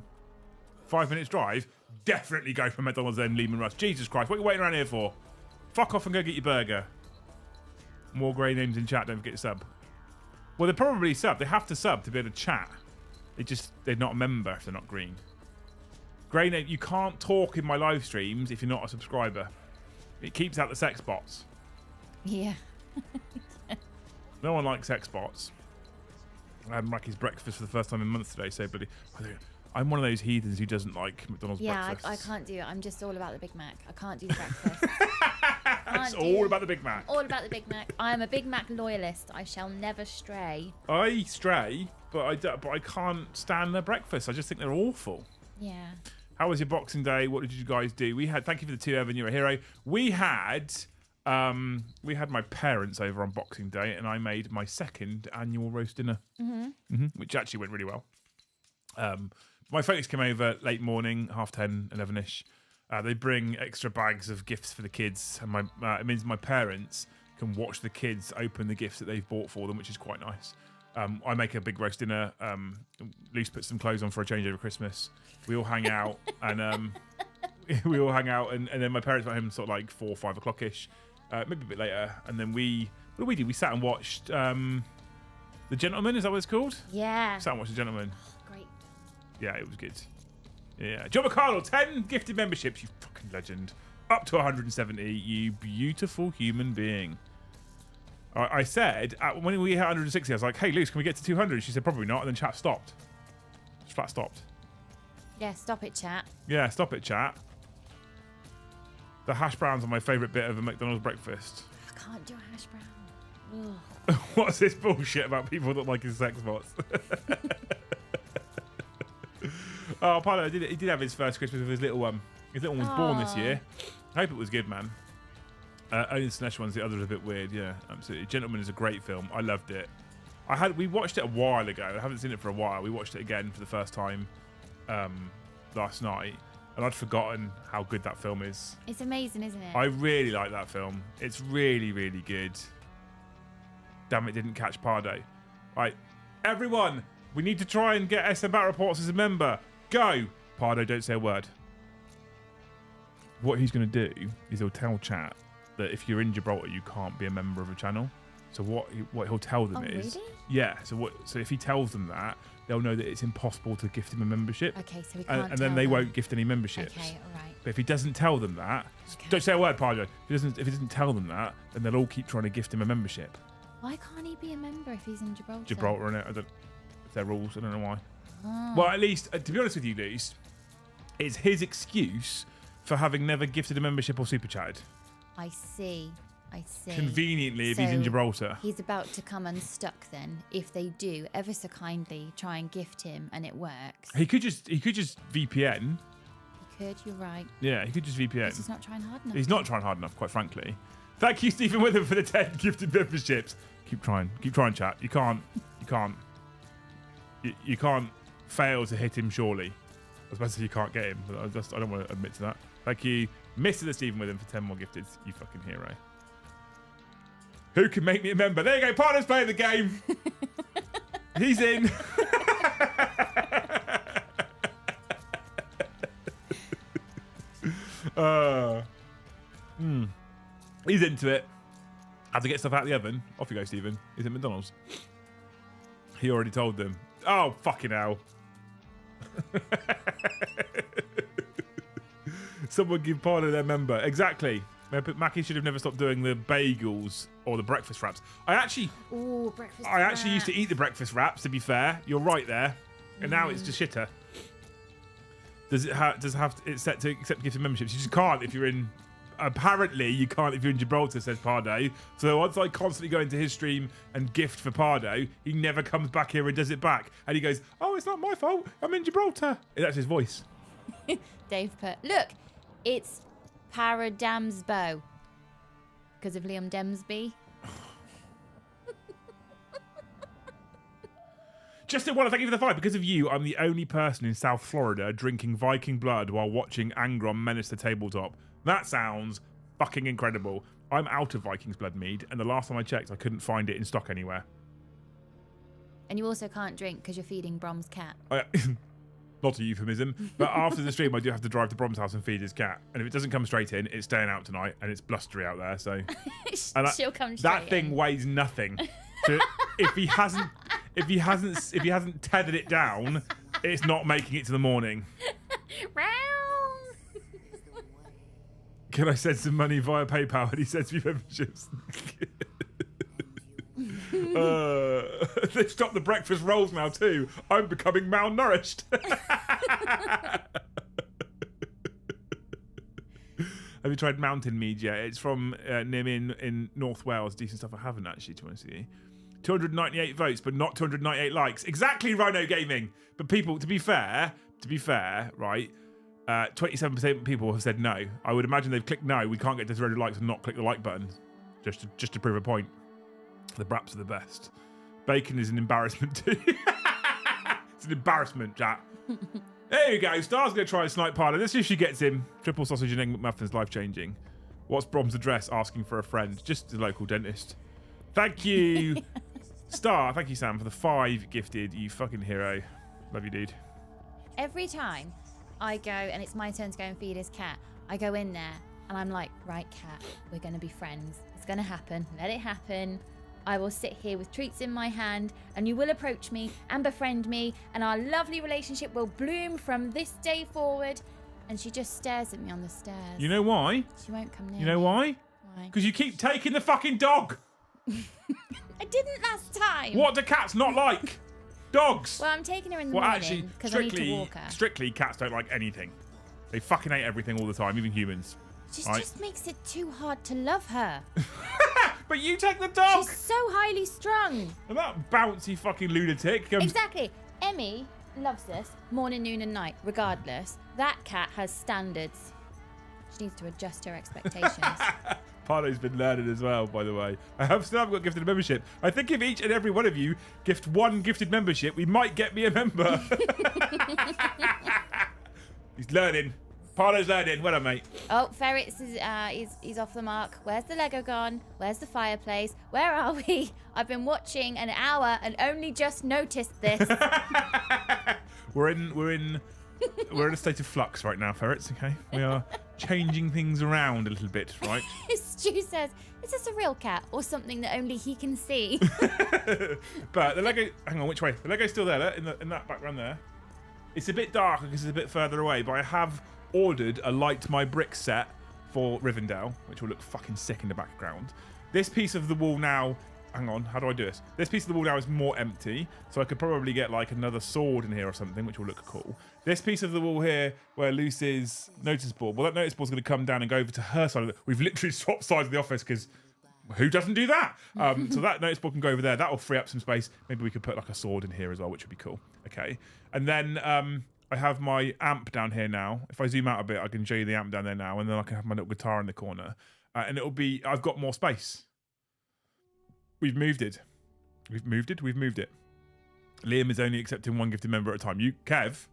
S1: 5 minutes drive? Definitely go for McDonald's then, Lehman Russ. Jesus Christ, what are you waiting around here for? Fuck off and go get your burger. More grey names in chat, don't forget to sub. Well, they're probably sub. They have to sub to be able to chat. They're not a member if they're not green. Grey name, you can't talk in my live streams if you're not a subscriber. It keeps out the sex bots.
S2: Yeah.
S1: No one likes sex bots. I had Mackie's breakfast for the first time in months today, so bloody. I'm one of those heathens who doesn't like McDonald's breakfast.
S2: Yeah, I can't do it. I'm just all about the Big Mac. I can't do the breakfast.
S1: It's all about the Big Mac.
S2: All about the Big Mac. I am a Big Mac loyalist. I shall never stray.
S1: I stray, but I can't stand their breakfast. I just think they're awful.
S2: Yeah.
S1: How was your Boxing Day? What did you guys do? Thank you for the 2 Evan, you're a hero. We had my parents over on Boxing Day, and I made my second annual roast dinner, which actually went really well. My folks came over late morning, 10:30, 11ish. They bring extra bags of gifts for the kids, and it means my parents can watch the kids open the gifts that they've bought for them, which is quite nice. I make a big roast dinner. Luce puts some clothes on for a change over Christmas. We all hang out, and and then my parents went home sort of like 4 or 5 o'clock-ish, maybe a bit later. And then what did we do? We sat and watched The Gentleman. Is that what it's called?
S2: Yeah.
S1: Sat and watched The Gentleman.
S2: Great.
S1: Yeah, it was good. Yeah. John McCardle, 10 gifted memberships. You fucking legend. Up to 170. You beautiful human being. I said, when we hit 160, I was like, hey, Luce, can we get to 200? She said, probably not. And then chat stopped. Just flat stopped.
S2: Yeah, stop it, chat.
S1: Yeah, stop it, chat. The hash browns are my favourite bit of a McDonald's breakfast.
S2: I can't do a hash brown.
S1: What's this bullshit about people that like his sex bots? Oh, Apollo, he did have his first Christmas with his little one. His little one was born this year. I hope it was good, man. Only the Slash one's the other is a bit weird. Yeah, absolutely. Gentleman is a great film. I loved it. We watched it a while ago. I haven't seen it for a while. We watched it again for the first time last night, and I'd forgotten how good that film is.
S2: It's amazing, isn't it?
S1: I really like that film. It's really, really good. Damn it, didn't catch Pardo. Right, everyone, we need to try and get SM Battle Reports as a member. Go! Pardo, don't say a word. What he's going to do is he'll tell chat that if you're in Gibraltar, you can't be a member of a channel. So what he'll tell them is...
S2: Really?
S1: Yeah, so if he tells them that, they'll know that it's impossible to gift him a membership.
S2: Okay, so we can't
S1: and then they won't gift any memberships.
S2: Okay, all right.
S1: But if he doesn't tell them that...
S2: Okay.
S1: Don't say a word, Pardo. If he doesn't tell them that, then they'll all keep trying to gift him a membership.
S2: Why can't he be a member if he's in Gibraltar?
S1: Gibraltar, innit? If they're rules, I don't know why.
S2: Oh.
S1: Well, at least, to be honest with you, Luce, it's his excuse for having never gifted a membership or super chatted.
S2: I see.
S1: Conveniently, if he's in Gibraltar.
S2: He's about to come unstuck then, if they do, ever so kindly, try and gift him and it works.
S1: He could just VPN.
S2: He could, you're right.
S1: Yeah, he could just VPN.
S2: He's just not trying hard enough.
S1: He's not trying hard enough, quite frankly. Thank you, Stephen Witham, for the 10 gifted memberships. Keep trying, chat. You can't fail to hit him, surely. I was about to say you can't get him, but I don't want to admit to that. Thank you, Mr. Stephen Witham, for 10 more gifted. You fucking hero. Who can make me a member? There you go, partner's playing the game. He's in. He's into it. Have to get stuff out of the oven. Off you go, Stephen. He's at McDonald's. He already told them. Oh, fucking hell. Someone give Pardo their member. Exactly. Mackie should have never stopped doing the bagels or the breakfast wraps. I actually used to eat the breakfast wraps, to be fair. You're right there. And now it's just shitter. Does it have it's set to accept gifted memberships? You just can't if you're in... Apparently, you can't if you're in Gibraltar, says Pardo. So once I constantly go into his stream and gift for Pardo, he never comes back here and does it back. And he goes, oh, it's not my fault. I'm in Gibraltar. That's his voice.
S2: Dave put, look, it's Paradamsbo. Because of Liam Dempsey.
S1: Justin Waller, thank you for the fight. Because of you, I'm the only person in South Florida drinking Viking blood while watching Angron menace the tabletop. That sounds fucking incredible. I'm out of Viking's blood mead, and the last time I checked, I couldn't find it in stock anywhere.
S2: And you also can't drink because you're feeding Brom's cat.
S1: Not a euphemism, but after the stream, I do have to drive to Brom's house and feed his cat. And if it doesn't come straight in, it's staying out tonight, and it's blustery out there. So
S2: she'll come straight
S1: that thing
S2: in.
S1: weighs nothing. So if he hasn't tethered it down, it's not making it to the morning. Can I send some money via PayPal? And he sends me memberships. They've stopped the breakfast rolls now too. I'm becoming malnourished. Have you tried Mountain Mead yet? It's from near me in North Wales. Decent stuff. I haven't actually, to be honest with you. 298 votes, but not 298 likes. Exactly, Rhino Gaming. But people, to be fair, right? 27% of people have said no. I would imagine they've clicked no. We can't get to 300 likes and not click the like button. Just to prove a point. The Braps are the best. Bacon is an embarrassment too. It's an embarrassment, Jack. There you go. Star's going to try and snipe Pardo. Let's see if she gets him. Triple sausage and egg McMuffin's life-changing. What's Brom's address? Asking for a friend. Just a local dentist. Thank you, Star. Thank you, Sam, for the 5 gifted. You fucking hero. Love you, dude.
S2: Every time I go and it's my turn to go and feed his cat, I go in there and I'm like, right, cat, we're going to be friends. It's going to happen. Let it happen. I will sit here with treats in my hand and you will approach me and befriend me and our lovely relationship will bloom from this day forward. And she just stares at me on the stairs.
S1: You know why?
S2: She won't come near
S1: You know
S2: me.
S1: why?
S2: Why?
S1: Because you keep taking the fucking dog.
S2: I didn't last time.
S1: What do cats not like? Dogs.
S2: Well, I'm taking her in the
S1: Well,
S2: morning
S1: actually,
S2: because I need to walk her.
S1: strictly, cats don't like anything. They fucking hate everything all the time, even humans.
S2: Just makes it too hard to love her.
S1: But you take the dog.
S2: She's so highly strung.
S1: And that bouncy fucking lunatic comes...
S2: Exactly. Emmy loves this morning, noon, and night. Regardless, that cat has standards. She needs to adjust her expectations.
S1: Pardo's been learning as well, by the way. I still haven't got gifted membership. I think if each and every one of you gift one gifted membership, we might get me a member. He's learning. Pardo's learning. Well done, mate.
S2: Oh, Ferrets is he's off the mark. Where's the Lego gone? Where's the fireplace? Where are we? I've been watching an hour and only just noticed this.
S1: We're in a state of flux right now, Ferrets. Okay, we are changing things around a little bit, right?
S2: Stu says, "Is this a real cat or something that only he can see?"
S1: But the Lego. Hang on, which way? The Lego's still there, in that background there. It's a bit darker because it's a bit further away, but I have ordered a Light My Brick set for Rivendell, which will look fucking sick in the background. This piece of the wall now, hang on, how do I do this? This piece of the wall now is more empty, so I could probably get like another sword in here or something, which will look cool. This piece of the wall here, where Lucy's notice board, well, that notice board's going to come down and go over to her side of it. We've literally swapped sides of the office because who doesn't do that? So that notice board can go over there. That will free up some space. Maybe we could put like a sword in here as well, which would be cool. Okay, and then I have my amp down here now. If I zoom out a bit, I can show you the amp down there now, and then I can have my little guitar in the corner. And it'll be, I've got more space. We've moved it. We've moved it. Liam is only accepting one gifted member at a time. You, Kev,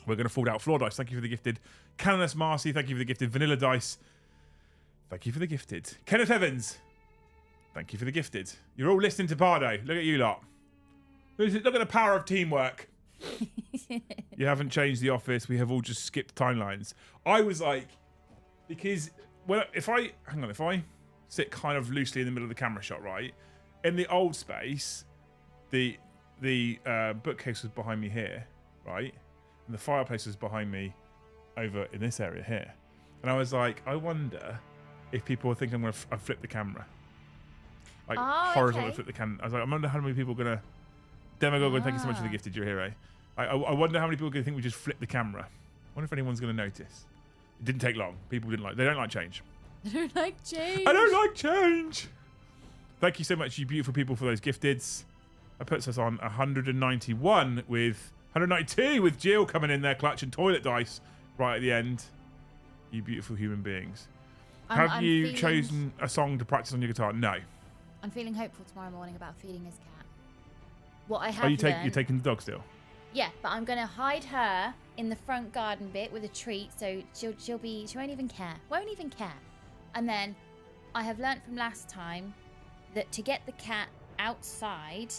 S1: we're going to fold out floor dice. Thank you for the gifted. Canoness Marcy, thank you for the gifted. Vanilla Dice, thank you for the gifted. Kenneth Evans, thank you for the gifted. You're all listening to Pardo. Look at you lot. Look at the power of teamwork. You haven't changed the office. We have all just skipped timelines. I was like, because if I sit kind of loosely in the middle of the camera shot, right, in the old space, the bookcase was behind me here, right, and the fireplace was behind me over in this area here, and I was like, I wonder if people will think I'm gonna flip the camera, like horizontally flip the camera. I was like, I wonder how many people are gonna. Demagogue, thank you so much for the gifted. You're a hero. I wonder how many people are going to think we just flip the camera. I wonder if anyone's going to notice. It didn't take long. People didn't like. They don't like change.
S2: I don't like change.
S1: I don't like change. Thank you so much, you beautiful people, for those gifteds. That puts us on 191 with 192 with Jill coming in there clutching toilet dice right at the end. You beautiful human beings. Have you chosen a song to practice on your guitar? No.
S2: I'm feeling hopeful tomorrow morning about feeding his cat. What I have
S1: you're taking the dog still?
S2: Yeah, but I'm gonna hide her in the front garden bit with a treat, so she won't even care. And then I have learnt from last time that to get the cat outside,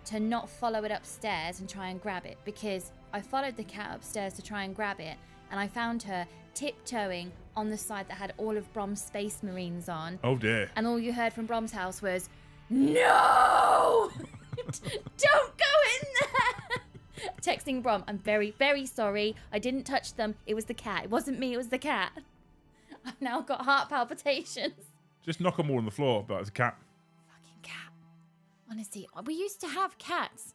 S2: to not follow it upstairs and try and grab it, because I followed the cat upstairs to try and grab it, and I found her tiptoeing on the side that had all of Brom's Space Marines on.
S1: Oh dear.
S2: And all you heard from Brom's house was, "No! Don't go in there!" Texting Brom, "I'm very, very sorry. I didn't touch them. It was the cat. It wasn't me, it was the cat." I've now got heart palpitations.
S1: Just knock them all on the floor, but it's a cat.
S2: Fucking cat. Honestly, we used to have cats.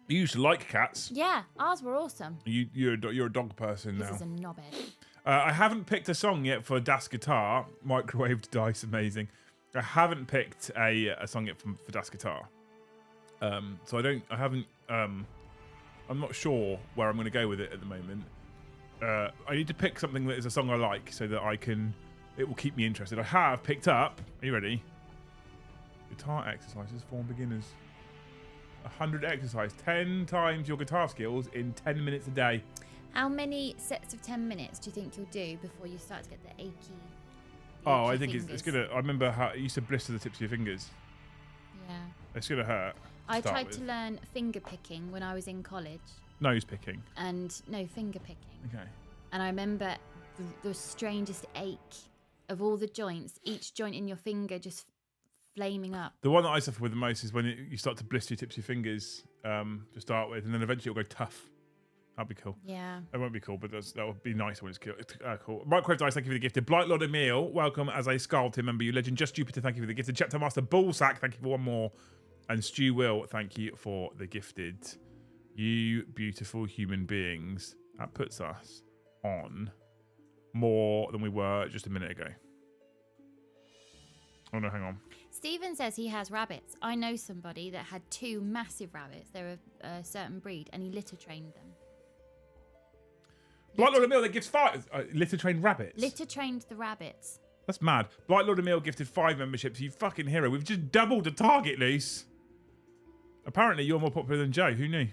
S1: You used to like cats.
S2: Yeah, ours were awesome.
S1: You're a dog person now.
S2: This is a knobhead.
S1: I haven't picked a song yet for Das Guitar. Microwaved dice, amazing. I haven't picked a song yet for Das Guitar. So I'm not sure where I'm going to go with it at the moment. I need to pick something that is a song I like so that it will keep me interested. I have picked up, are you ready? Guitar exercises for beginners. 100 exercise, 10 times your guitar skills in 10 minutes a day.
S2: How many sets of 10 minutes do you think you'll do before you start to get the achy
S1: I think
S2: fingers?
S1: it's gonna. I remember how it used to blister the tips of your fingers.
S2: Yeah.
S1: It's gonna hurt.
S2: I tried to learn finger picking when I was in college.
S1: Nose picking.
S2: Finger picking.
S1: Okay.
S2: And I remember the strangest ache of all the joints, each joint in your finger just flaming up.
S1: The one that I suffer with the most is when you start to blister your tips of your fingers to start with, and then eventually it'll go tough. That'd be cool.
S2: Yeah.
S1: It won't be cool, but that would be nice when it's cool. Microwave Dice, thank you for the gifted. Blight Lord Emil, welcome as a Skull Team member. You legend. Just Jupiter, thank you for the gifted. Chapter Master Bullsack, thank you for one more. And Stu Will, thank you for the gifted. You beautiful human beings. That puts us on more than we were just a minute ago. Oh no, hang on.
S2: Stephen says he has rabbits. I know somebody that had 2 massive rabbits. They're a certain breed, and he litter trained them.
S1: Blight Lord Emil, that gives fire. Litter trained rabbits.
S2: Litter trained the rabbits.
S1: That's mad. Blight Lord Emil gifted 5 memberships. You fucking hero. We've just doubled the target, Luce. Apparently, you're more popular than Joe. Who knew?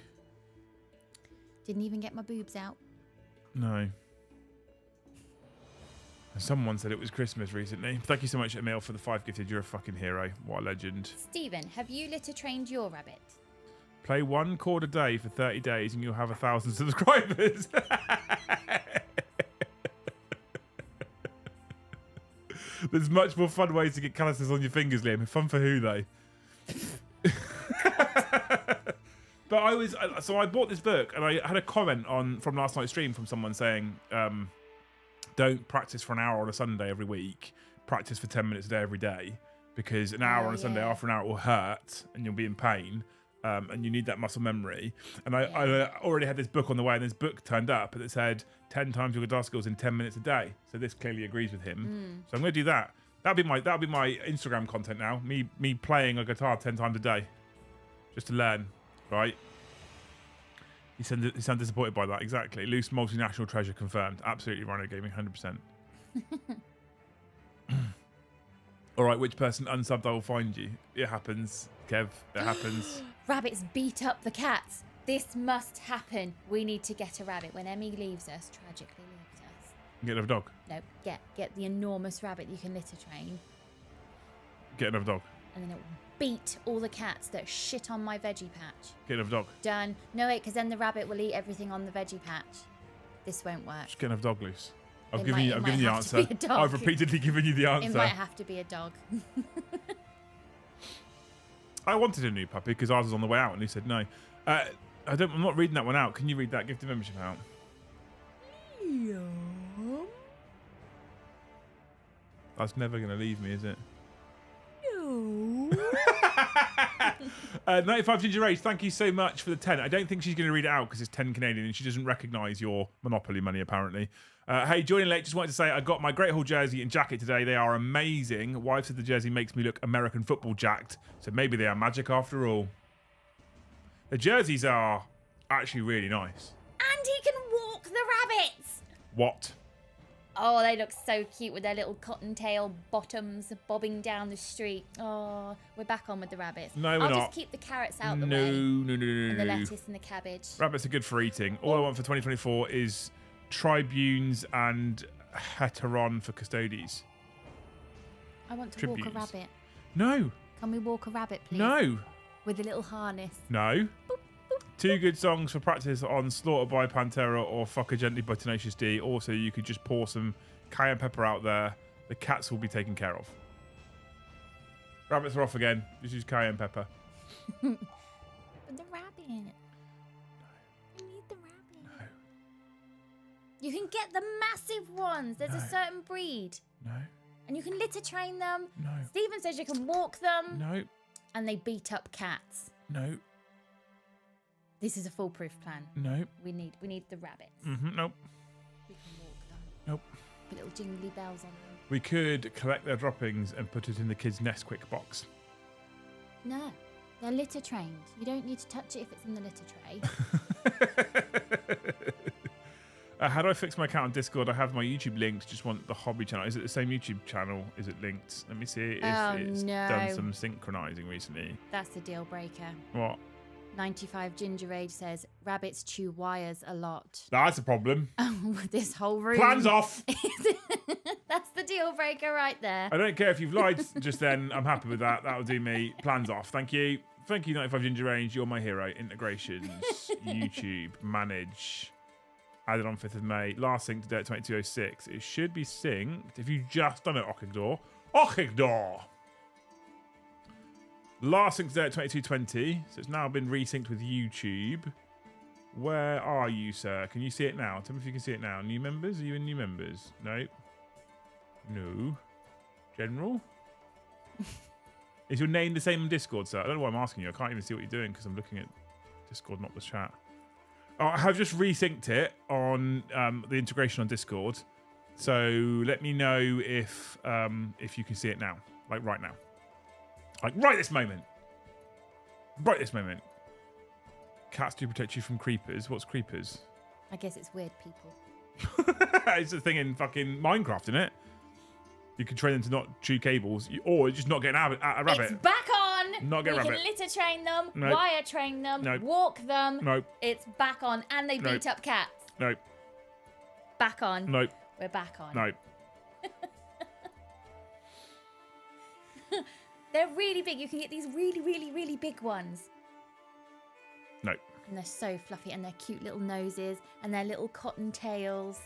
S2: Didn't even get my boobs out.
S1: No. Someone said it was Christmas recently. Thank you so much, Emil, for the 5 gifted. You're a fucking hero. What a legend.
S2: Stephen, have you litter trained your rabbit?
S1: Play 1 chord a day for 30 days and you'll have 1,000 subscribers. There's much more fun ways to get calluses on your fingers, Liam. Fun for who, though? But I bought this book and I had a comment from last night's stream from someone saying, don't practice for an hour on a Sunday every week. Practice for 10 minutes a day every day, because an hour on a Sunday after an hour will hurt and you'll be in pain. And you need that muscle memory. And I already had this book on the way, and this book turned up and it said 10 times your guitar skills in 10 minutes a day. So this clearly agrees with him. So I'm going to do that. That'll be my Instagram content now. Me playing a guitar 10 times a day, just to learn. Right? You sound disappointed by that. Exactly. Loose multinational treasure confirmed. Absolutely, Rhino Gaming, 100%. All right, which person unsubbed? I will find you. It happens, Kev. It happens.
S2: Rabbits beat up the cats. This must happen. We need to get a rabbit. When Emmy leaves us, tragically leaves us.
S1: Get another dog.
S2: No, get the enormous rabbit you can litter train.
S1: Get another dog.
S2: And then it will beat all the cats that shit on my veggie patch.
S1: Get another dog.
S2: Done. No, wait, because then the rabbit will eat everything on the veggie patch. This won't work.
S1: Just get another dog loose. I've
S2: given
S1: you the answer. I've repeatedly given you the answer.
S2: It might have to be a dog.
S1: I wanted a new puppy because ours was on the way out, and he said no. I'm not reading that one out. Can you read that gifted membership out?
S2: Yeah.
S1: That's never going to leave me, is it?
S2: No.
S1: 95 Ginger Age, thank you so much for the 10. I don't think she's going to read it out because it's 10 Canadian and she doesn't recognise your Monopoly money, apparently. Hey, joining late, just wanted to say I got my Great Hall jersey and jacket today. They are amazing. Wife said the jersey makes me look American football jacked, so maybe they are magic after all. The jerseys are actually really nice.
S2: And he can walk the rabbits.
S1: What?
S2: Oh, they look so cute with their little cottontail bottoms bobbing down the street. Oh, we're back on with the rabbits.
S1: No, we're
S2: I'll
S1: not.
S2: just keep the carrots out the way.
S1: No.
S2: And the lettuce and the cabbage.
S1: Rabbits are good for eating. All I want for 2024 is tribunes and heteron for custodies.
S2: I want to
S1: Tribunes.
S2: walk a rabbit.
S1: No.
S2: Can we walk a rabbit, please?
S1: No.
S2: With a little harness.
S1: No.
S2: Boop, boop.
S1: 2 good songs for practice on Slaughter by Pantera or Fucker Gently by Tenacious D. Also, you could just pour some cayenne pepper out there. The cats will be taken care of. Rabbits are off again. Just use cayenne pepper.
S2: But the rabbit. We need the rabbit.
S1: No.
S2: You can get the massive ones. There's a certain breed.
S1: No.
S2: And you can litter train them.
S1: No.
S2: Stephen says you can walk them.
S1: No.
S2: And they beat up cats.
S1: No.
S2: This is a foolproof plan.
S1: No.
S2: We need the rabbits.
S1: Nope.
S2: We can walk them.
S1: Nope.
S2: Put little jingly bells on them.
S1: We could collect their droppings and put it in the kids' Nest Quick box.
S2: No. They're litter trained. You don't need to touch it if it's in the litter tray.
S1: How do I fix my account on Discord? I have my YouTube linked. Just want the hobby channel. Is it the same YouTube channel? Is it linked? Let me see if it's done some synchronizing recently.
S2: That's the deal breaker.
S1: What?
S2: 95 Ginger Age says rabbits chew wires a lot.
S1: That's a problem.
S2: This whole room.
S1: Plans off.
S2: That's the deal breaker right there.
S1: I don't care if you've lied just then. I'm happy with that. That'll do me. Plans off. Thank you. Thank you, 95 Ginger Age. You're my hero. Integrations. YouTube. Manage. Added on 5th of May. Last synced today at 22:06. It should be synced if you just done it, Ochigdor. Ochigdor! Last synced today at 22:20. So it's now been resynced with YouTube. Where are you, sir? Can you see it now? Tell me if you can see it now. New members? Are you in new members? No. No. General? Is your name the same on Discord, sir? I don't know why I'm asking you. I can't even see what you're doing because I'm looking at Discord, not the chat. I have just resynced it on the integration on Discord. So let me know if you can see it now. Like right now. Like right this moment. Right this moment. Cats do protect you from creepers. What's creepers?
S2: I guess it's weird people.
S1: It's a thing in fucking Minecraft, isn't it? You can train them to not chew cables, or just not get a rabbit.
S2: It's back on.
S1: Not get a
S2: we
S1: rabbit.
S2: can litter train them,
S1: Nope.
S2: wire train them,
S1: Nope.
S2: walk them.
S1: Nope.
S2: It's back on, and they
S1: Nope.
S2: beat up cats.
S1: Nope.
S2: Back on.
S1: Nope.
S2: We're back on.
S1: Nope.
S2: They're really big. You can get these really, really, really big ones.
S1: Nope.
S2: And they're so fluffy, and their cute little noses, and their little cotton tails.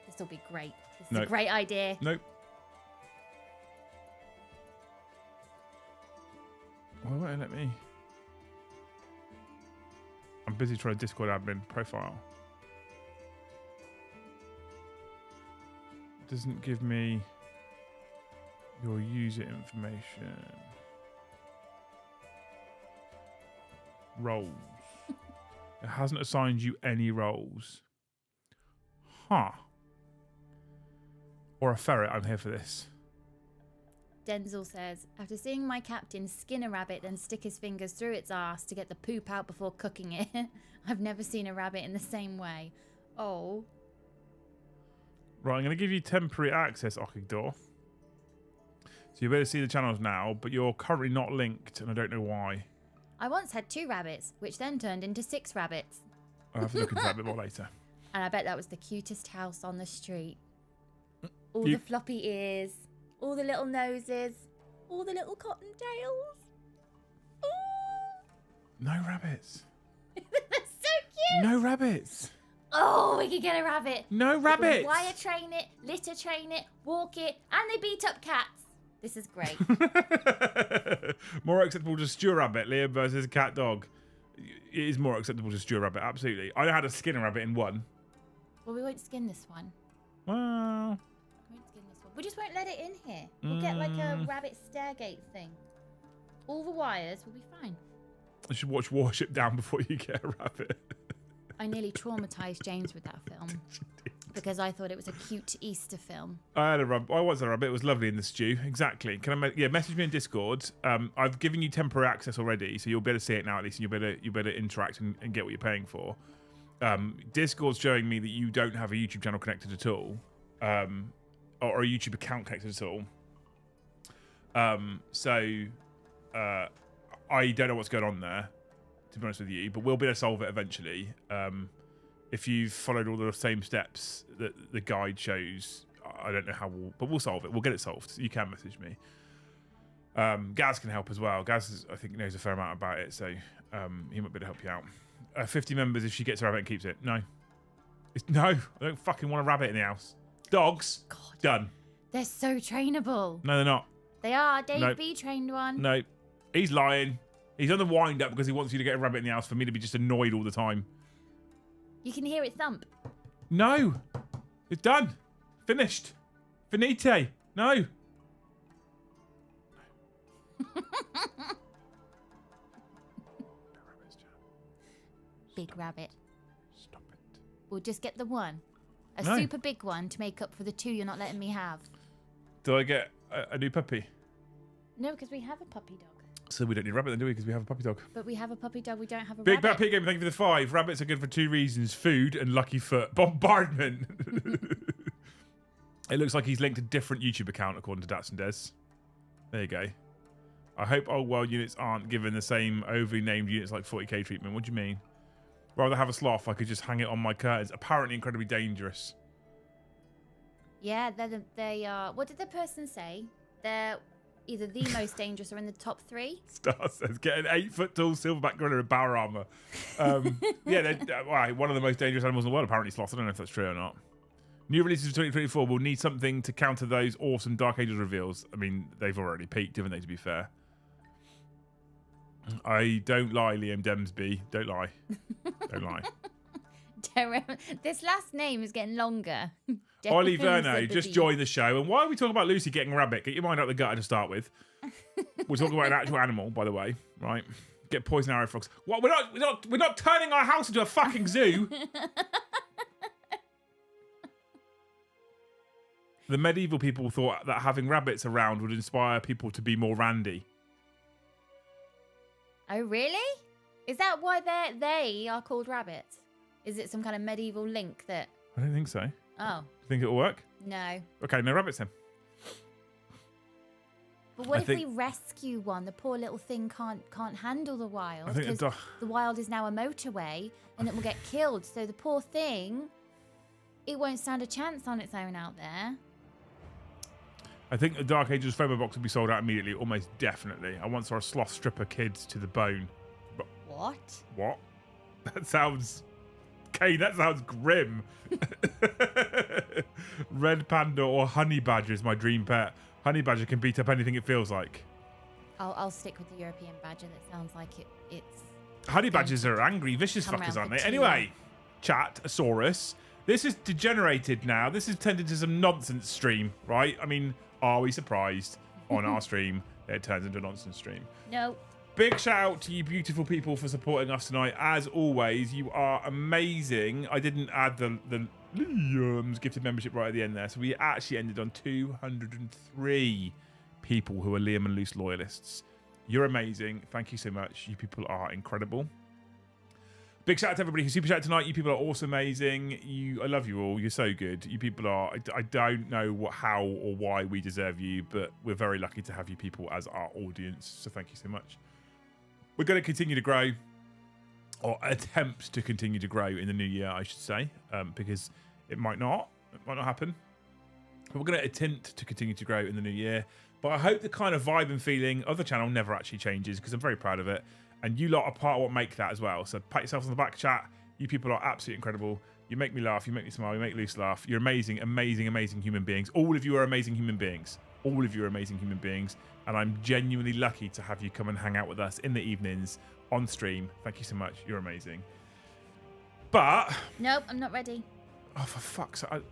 S2: This will be great. This is a
S1: Nope.
S2: great idea.
S1: Nope. Why won't it let me? I'm busy trying to Discord admin profile. It doesn't give me your user information. Roles. It hasn't assigned you any roles. Huh. Or a ferret, I'm here for this.
S2: Denzel says, after seeing my captain skin a rabbit then stick his fingers through its arse to get the poop out before cooking it, I've never seen a rabbit in the same way. Oh.
S1: Right, I'm going to give you temporary access, Okigdor. So you'll be able to see the channels now, but you're currently not linked, and I don't know why.
S2: I once had 2 rabbits, which then turned into 6 rabbits.
S1: I'll have to look into that a bit more later.
S2: And I bet that was the cutest house on the street. All
S1: You-
S2: the floppy ears, all the little noses, all the little cotton tails. Ooh.
S1: No rabbits.
S2: That's so cute.
S1: No rabbits.
S2: Oh, we could get a rabbit.
S1: No rabbits.
S2: Wire train it, litter train it, walk it, and they beat up cats. This is great.
S1: More acceptable to stew a rabbit, Liam versus cat dog. It is more acceptable to stew a rabbit, absolutely. I had to skin a rabbit in one.
S2: Well, we won't skin this one.
S1: Well,
S2: We won't skin this one. We just won't let it in here. We'll get like a rabbit stairgate thing. All the wires will be fine.
S1: I should watch Warship Down before you get a rabbit.
S2: I nearly traumatized James with that film because I thought it was a cute Easter film.
S1: I had a rabbit. I was a rabbit. It was lovely in the stew. Exactly. Can I? Message me in Discord. I've given you temporary access already, so you'll be able to see it now at least, and you'll better interact and get what you're paying for. Discord's showing me that you don't have a YouTube channel connected at all, or a YouTube account connected at all. So I don't know what's going on there, to be honest with you, but we'll be able to solve it eventually. If you've followed all the same steps that the guide shows, I don't know how but we'll solve it. We'll get it solved. You can message me. Gaz can help as well. Gaz, I think, knows a fair amount about it, so he might be able to help you out. 50 members if she gets a rabbit and keeps it. No. No, I don't fucking want a rabbit in the house. Dogs,
S2: God.
S1: done.
S2: They're so trainable.
S1: No, they're not.
S2: They are. Dave
S1: Nope.
S2: B trained one.
S1: No, he's lying. He's on the wind up because he wants you to get a rabbit in the house for me to be just annoyed all the time.
S2: You can hear it thump.
S1: No, it's done. Finished. Finite. No.
S2: Big rabbit.
S1: Stop it.
S2: We'll just get the one. A
S1: No.
S2: super big one to make up for the 2 you're not letting me have.
S1: Do I get a new puppy?
S2: No, because we have a puppy dog.
S1: So we don't need a rabbit then, do we? Because we have a puppy dog.
S2: But we have a puppy dog. We don't have a
S1: Big
S2: rabbit.
S1: Bat Pig Game, thank you for the 5. Rabbits are good for 2 reasons. Food and lucky foot. Bombardment. It looks like he's linked a different YouTube account according to Dats and Des. There you go. I hope old world units aren't given the same overly named units like 40k treatment. What do you mean? Rather have a sloth, I could just hang it on my curtains. Apparently incredibly dangerous.
S2: Yeah, they are. What did the person say? They're either the most dangerous or in the top 3.
S1: Star says, get an 8-foot tall silverback gorilla in barrel armor. Yeah, they're one of the most dangerous animals in the world, apparently, sloths. I don't know if that's true or not. New releases of 2024 will need something to counter those awesome Dark Ages reveals. I mean, they've already peaked, haven't they, to be fair? I don't lie, Liam Dempsey. Don't lie. Don't lie.
S2: This last name is getting longer.
S1: Ollie Verno just joined the show. And why are we talking about Lucy getting a rabbit? Get your mind out the gutter to start with. We're talking about an actual animal, by the way, right? Get poison arrow frogs. What? We're not turning our house into a fucking zoo. The medieval people thought that having rabbits around would inspire people to be more randy.
S2: Oh, really? Is that why they are called rabbits? Is it some kind of medieval link that...
S1: I don't think so.
S2: Oh.
S1: Think it'll work?
S2: No.
S1: Okay, no rabbits then.
S2: But what if we rescue one? The poor little thing can't handle the wild because the wild is now a motorway and it will get killed. So the poor thing, it won't stand a chance on its own out there.
S1: I think the Dark Ages FOMO box will be sold out immediately, almost definitely. I once saw a sloth stripper kids to the bone.
S2: What?
S1: What? That sounds... Okay, that sounds grim. Red panda or honey badger is my dream pet. Honey badger can beat up anything it feels like.
S2: I'll stick with the European badger. That sounds like it's...
S1: Honey badgers are angry, vicious fuckers, aren't they? Anyway, chat, Asaurus. This is degenerated now. This has turned into some nonsense stream, right? I mean, are we surprised on our stream that it turns into a nonsense stream?
S2: No.
S1: Big shout out to you beautiful people for supporting us tonight. As always, you are amazing. I didn't add the Liam's gifted membership right at the end there. So we actually ended on 203 people who are Liam and Loose loyalists. You're amazing. Thank you so much. You people are incredible. Big shout out to everybody who super chat tonight. You people are also amazing. I love you all. You're so good. You people are... I don't know how or why we deserve you, but we're very lucky to have you people as our audience. So thank you so much. We're going to continue to grow, or attempt to continue to grow in the new year, I should say, because it might not happen. But we're going to attempt to continue to grow in the new year. But I hope the kind of vibe and feeling of the channel never actually changes, because I'm very proud of it. And you lot are part of what make that as well. So pat yourselves on the back, chat. You people are absolutely incredible. You make me laugh. You make me smile. You make Loose laugh. You're amazing, amazing, amazing human beings. All of you are amazing human beings. All of you are amazing human beings. And I'm genuinely lucky to have you come and hang out with us in the evenings on stream. Thank you so much. You're amazing. But...
S2: Nope, I'm not ready.
S1: Oh, for fuck's sake.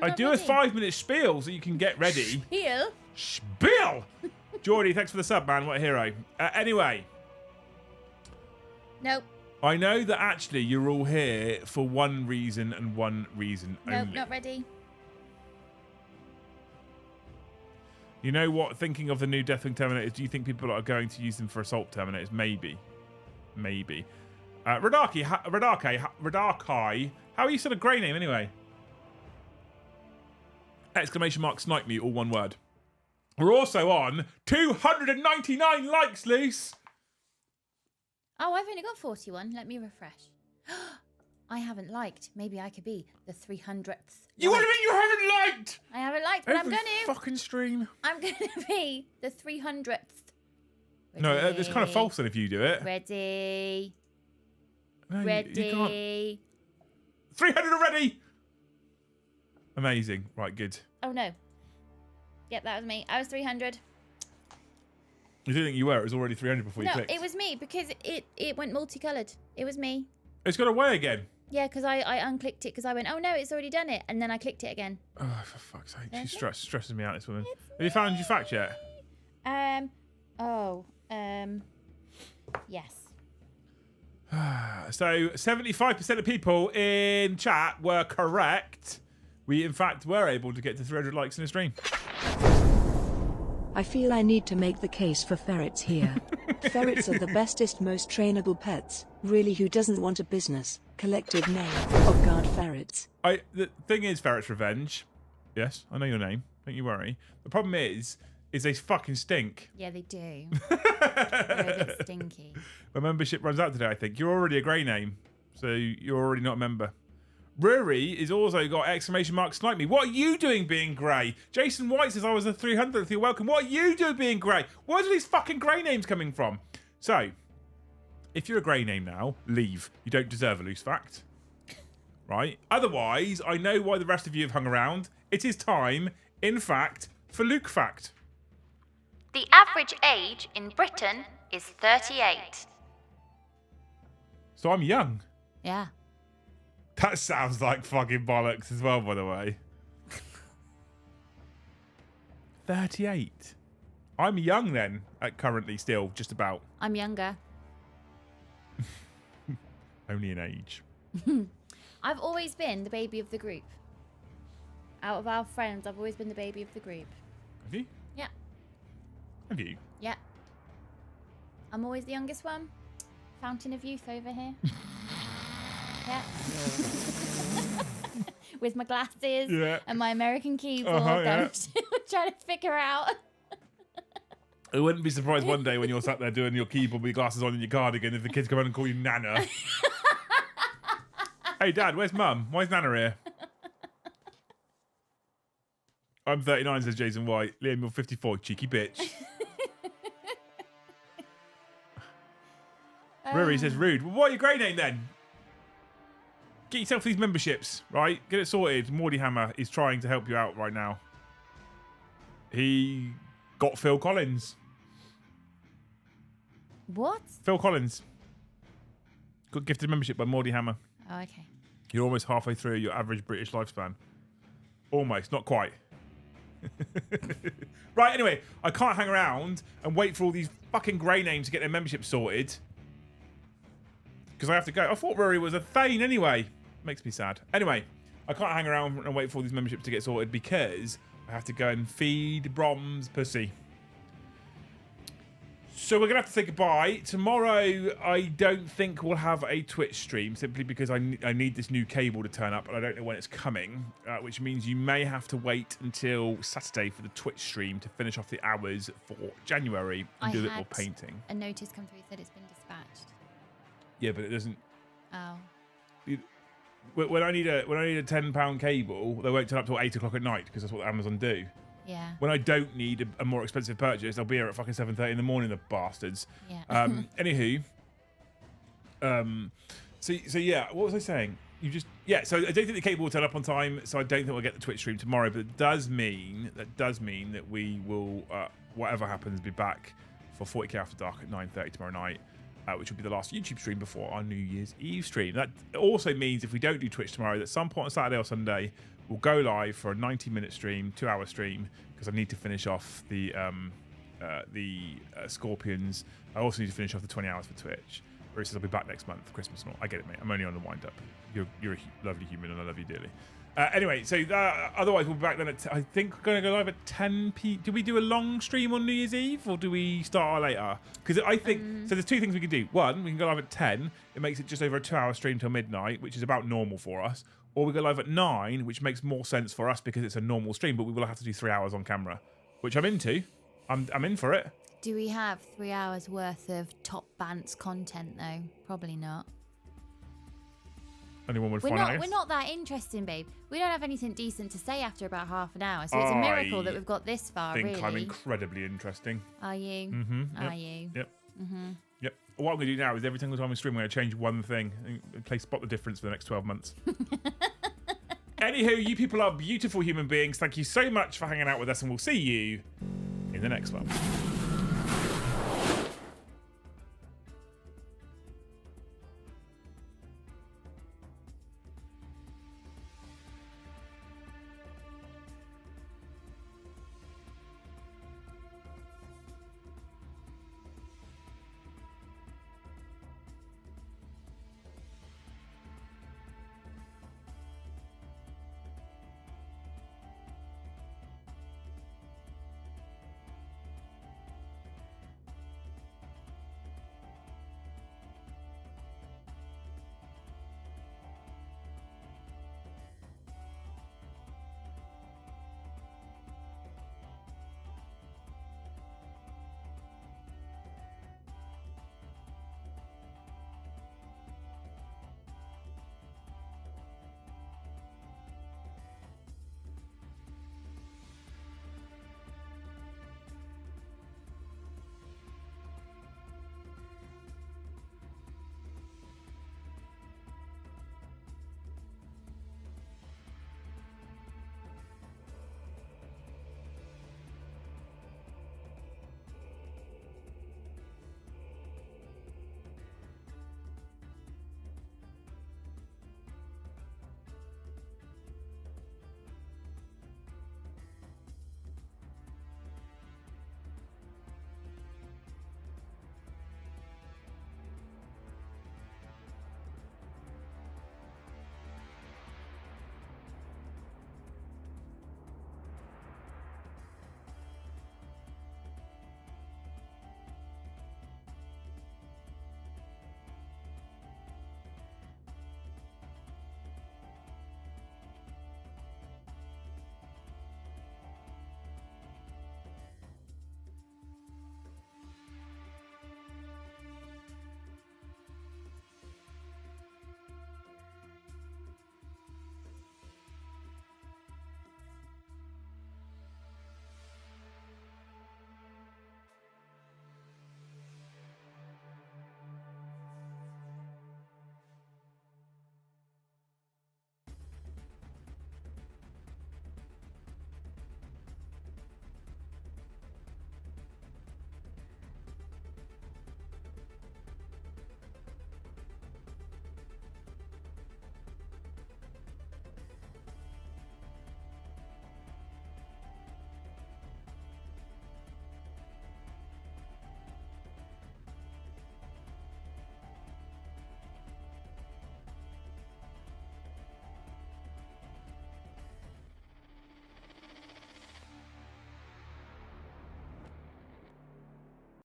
S2: I
S1: do a 5-minute spiel so you can get ready.
S2: Spiel?
S1: Spiel! Geordie, thanks for the sub, man. What a hero. Anyway.
S2: Nope.
S1: I know that actually you're all here for one reason and one reason only.
S2: Nope, not ready.
S1: You know what? Thinking of the new Deathwing Terminators, do you think people are going to use them for assault Terminators? Maybe. Maybe. Radarkai, how are you sort of grey name anyway? Exclamation mark snipe me, all one word. We're also on 299 likes, Loose.
S2: Oh, I've only got 41. Let me refresh. I haven't liked. Maybe I could be the 300th.
S1: You want to mean you haven't liked?
S2: I haven't liked, but I'm going to.
S1: Fucking stream.
S2: I'm going to be the 300th. Ready.
S1: No, it's kind of false then if you do it.
S2: Ready.
S1: No,
S2: Ready.
S1: 300 already. Amazing. Right, good.
S2: Oh, no. Yep, that was me. I was 300.
S1: You didn't think you were? It was already 300 before you clicked.
S2: No, it was me because it went multicoloured. It was me.
S1: It's got away again.
S2: Yeah, because I unclicked it because I went, oh no, it's already done it. And then I clicked it again.
S1: Oh, for fuck's sake. She stresses me out, this woman. Have you found your fact yet?
S2: Yes.
S1: So 75% of people in chat were correct. We, in fact, were able to get to 300 likes in a stream.
S3: I feel I need to make the case for ferrets here. Ferrets are the bestest, most trainable pets. Really, who doesn't want a business? Collective name of guard ferrets.
S1: The thing is, Ferret's Revenge. Yes, I know your name. Don't you worry. The problem is they fucking stink.
S2: Yeah, they do. They're a bit stinky.
S1: My membership runs out today, I think. You're already a grey name, so you're already not a member. Rory is also got exclamation mark snipe me. What are you doing being grey? Jason White says I was the 300th. You're welcome. What are you doing being grey? Where's all these fucking grey names coming from? So, if you're a grey name now, leave. You don't deserve a Loose fact. Right? Otherwise, I know why the rest of you have hung around. It is time, in fact, for Luke fact.
S2: The average age in Britain is 38.
S1: So I'm young.
S2: Yeah.
S1: That sounds like fucking bollocks as well, by the way. 38. I'm young then, currently still, just about.
S2: I'm younger.
S1: Only in age.
S2: I've always been the baby of the group. Out of our friends, I've always been the baby of the group.
S1: Have you?
S2: Yeah.
S1: Have you?
S2: Yeah. I'm always the youngest one. Fountain of youth over here. Yeah. with my glasses
S1: Yeah.
S2: and my American keyboard that
S1: yeah.
S2: I'm still trying to figure out.
S1: I wouldn't be surprised one day when you're sat there doing your keyboard with your glasses on and your cardigan if the kids come in and call you Nana. Hey, Dad, where's Mum? Why is Nana here? I'm 39, says Jason White. Liam, you're 54, cheeky bitch. Rory says, rude. Well, what are your grey name then? Get yourself these memberships, right? Get it sorted. Mordy Hammer is trying to help you out right now. He got Phil Collins.
S2: What?
S1: Phil Collins. Got gifted membership by Mordy Hammer.
S2: Oh, okay.
S1: You're almost halfway through your average British lifespan. Almost, not quite. Right, anyway, I can't hang around and wait for all these fucking grey names to get their membership sorted. Because I have to go. I thought Rory was a Thane anyway. Makes me sad. Anyway, I can't hang around and wait for all these memberships to get sorted because I have to go and feed Brom's pussy. So we're going to have to say goodbye. Tomorrow, I don't think we'll have a Twitch stream simply because I need this new cable to turn up and I don't know when it's coming, which means you may have to wait until Saturday for the Twitch stream to finish off the hours for January and do a little painting.
S2: A notice come through said it's been dispatched.
S1: Yeah, but it doesn't...
S2: Oh.
S1: When I need a £10 cable, they won't turn up till 8 o'clock at night because that's what Amazon do.
S2: Yeah.
S1: When I don't need a more expensive purchase, they'll be here at fucking 7:30 in the morning, the bastards.
S2: Yeah.
S1: Anywho. So yeah, what was I saying? So I don't think the cable will turn up on time, so I don't think we'll get the Twitch stream tomorrow, but it does mean that we will, whatever happens, be back for 40k After Dark at 9:30 tomorrow night. Which will be the last YouTube stream before our New Year's Eve stream. That also means if we don't do Twitch tomorrow, that at some point on Saturday or Sunday, we'll go live for a 90-minute stream, 2-hour stream, because I need to finish off the Scorpions. I also need to finish off the 20 hours for Twitch. Bruce says I'll be back next month for Christmas and all. I get it, mate. I'm only on the wind-up. You're a lovely human, and I love you dearly. Anyway, so otherwise we'll be back then at, I think we're going to go live at 10 p. Do we do a long stream on New Year's Eve or do we start later? Because I think, so there's two things we can do. One, we can go live at 10. It makes it just over a 2-hour stream till midnight, which is about normal for us. Or we go live at 9, which makes more sense for us because it's a normal stream, but we will have to do 3 hours on camera, which I'm into. I'm in for it.
S2: Do we have 3 hours worth of top Bants content though? Probably not.
S1: Anyone would
S2: We're
S1: find out.
S2: we're not that interesting, babe. We don't have anything decent to say after about half an hour, so it's a miracle that we've got this far,
S1: I think
S2: really.
S1: I'm incredibly interesting.
S2: Are you?
S1: Mm-hmm.
S2: Are you?
S1: Yep. Mm-hmm. Yep. What I'm going to do now is every single time we stream, I'm going to change one thing and play Spot the Difference for the next 12 months. Anywho, you people are beautiful human beings. Thank you so much for hanging out with us, and we'll see you in the next one.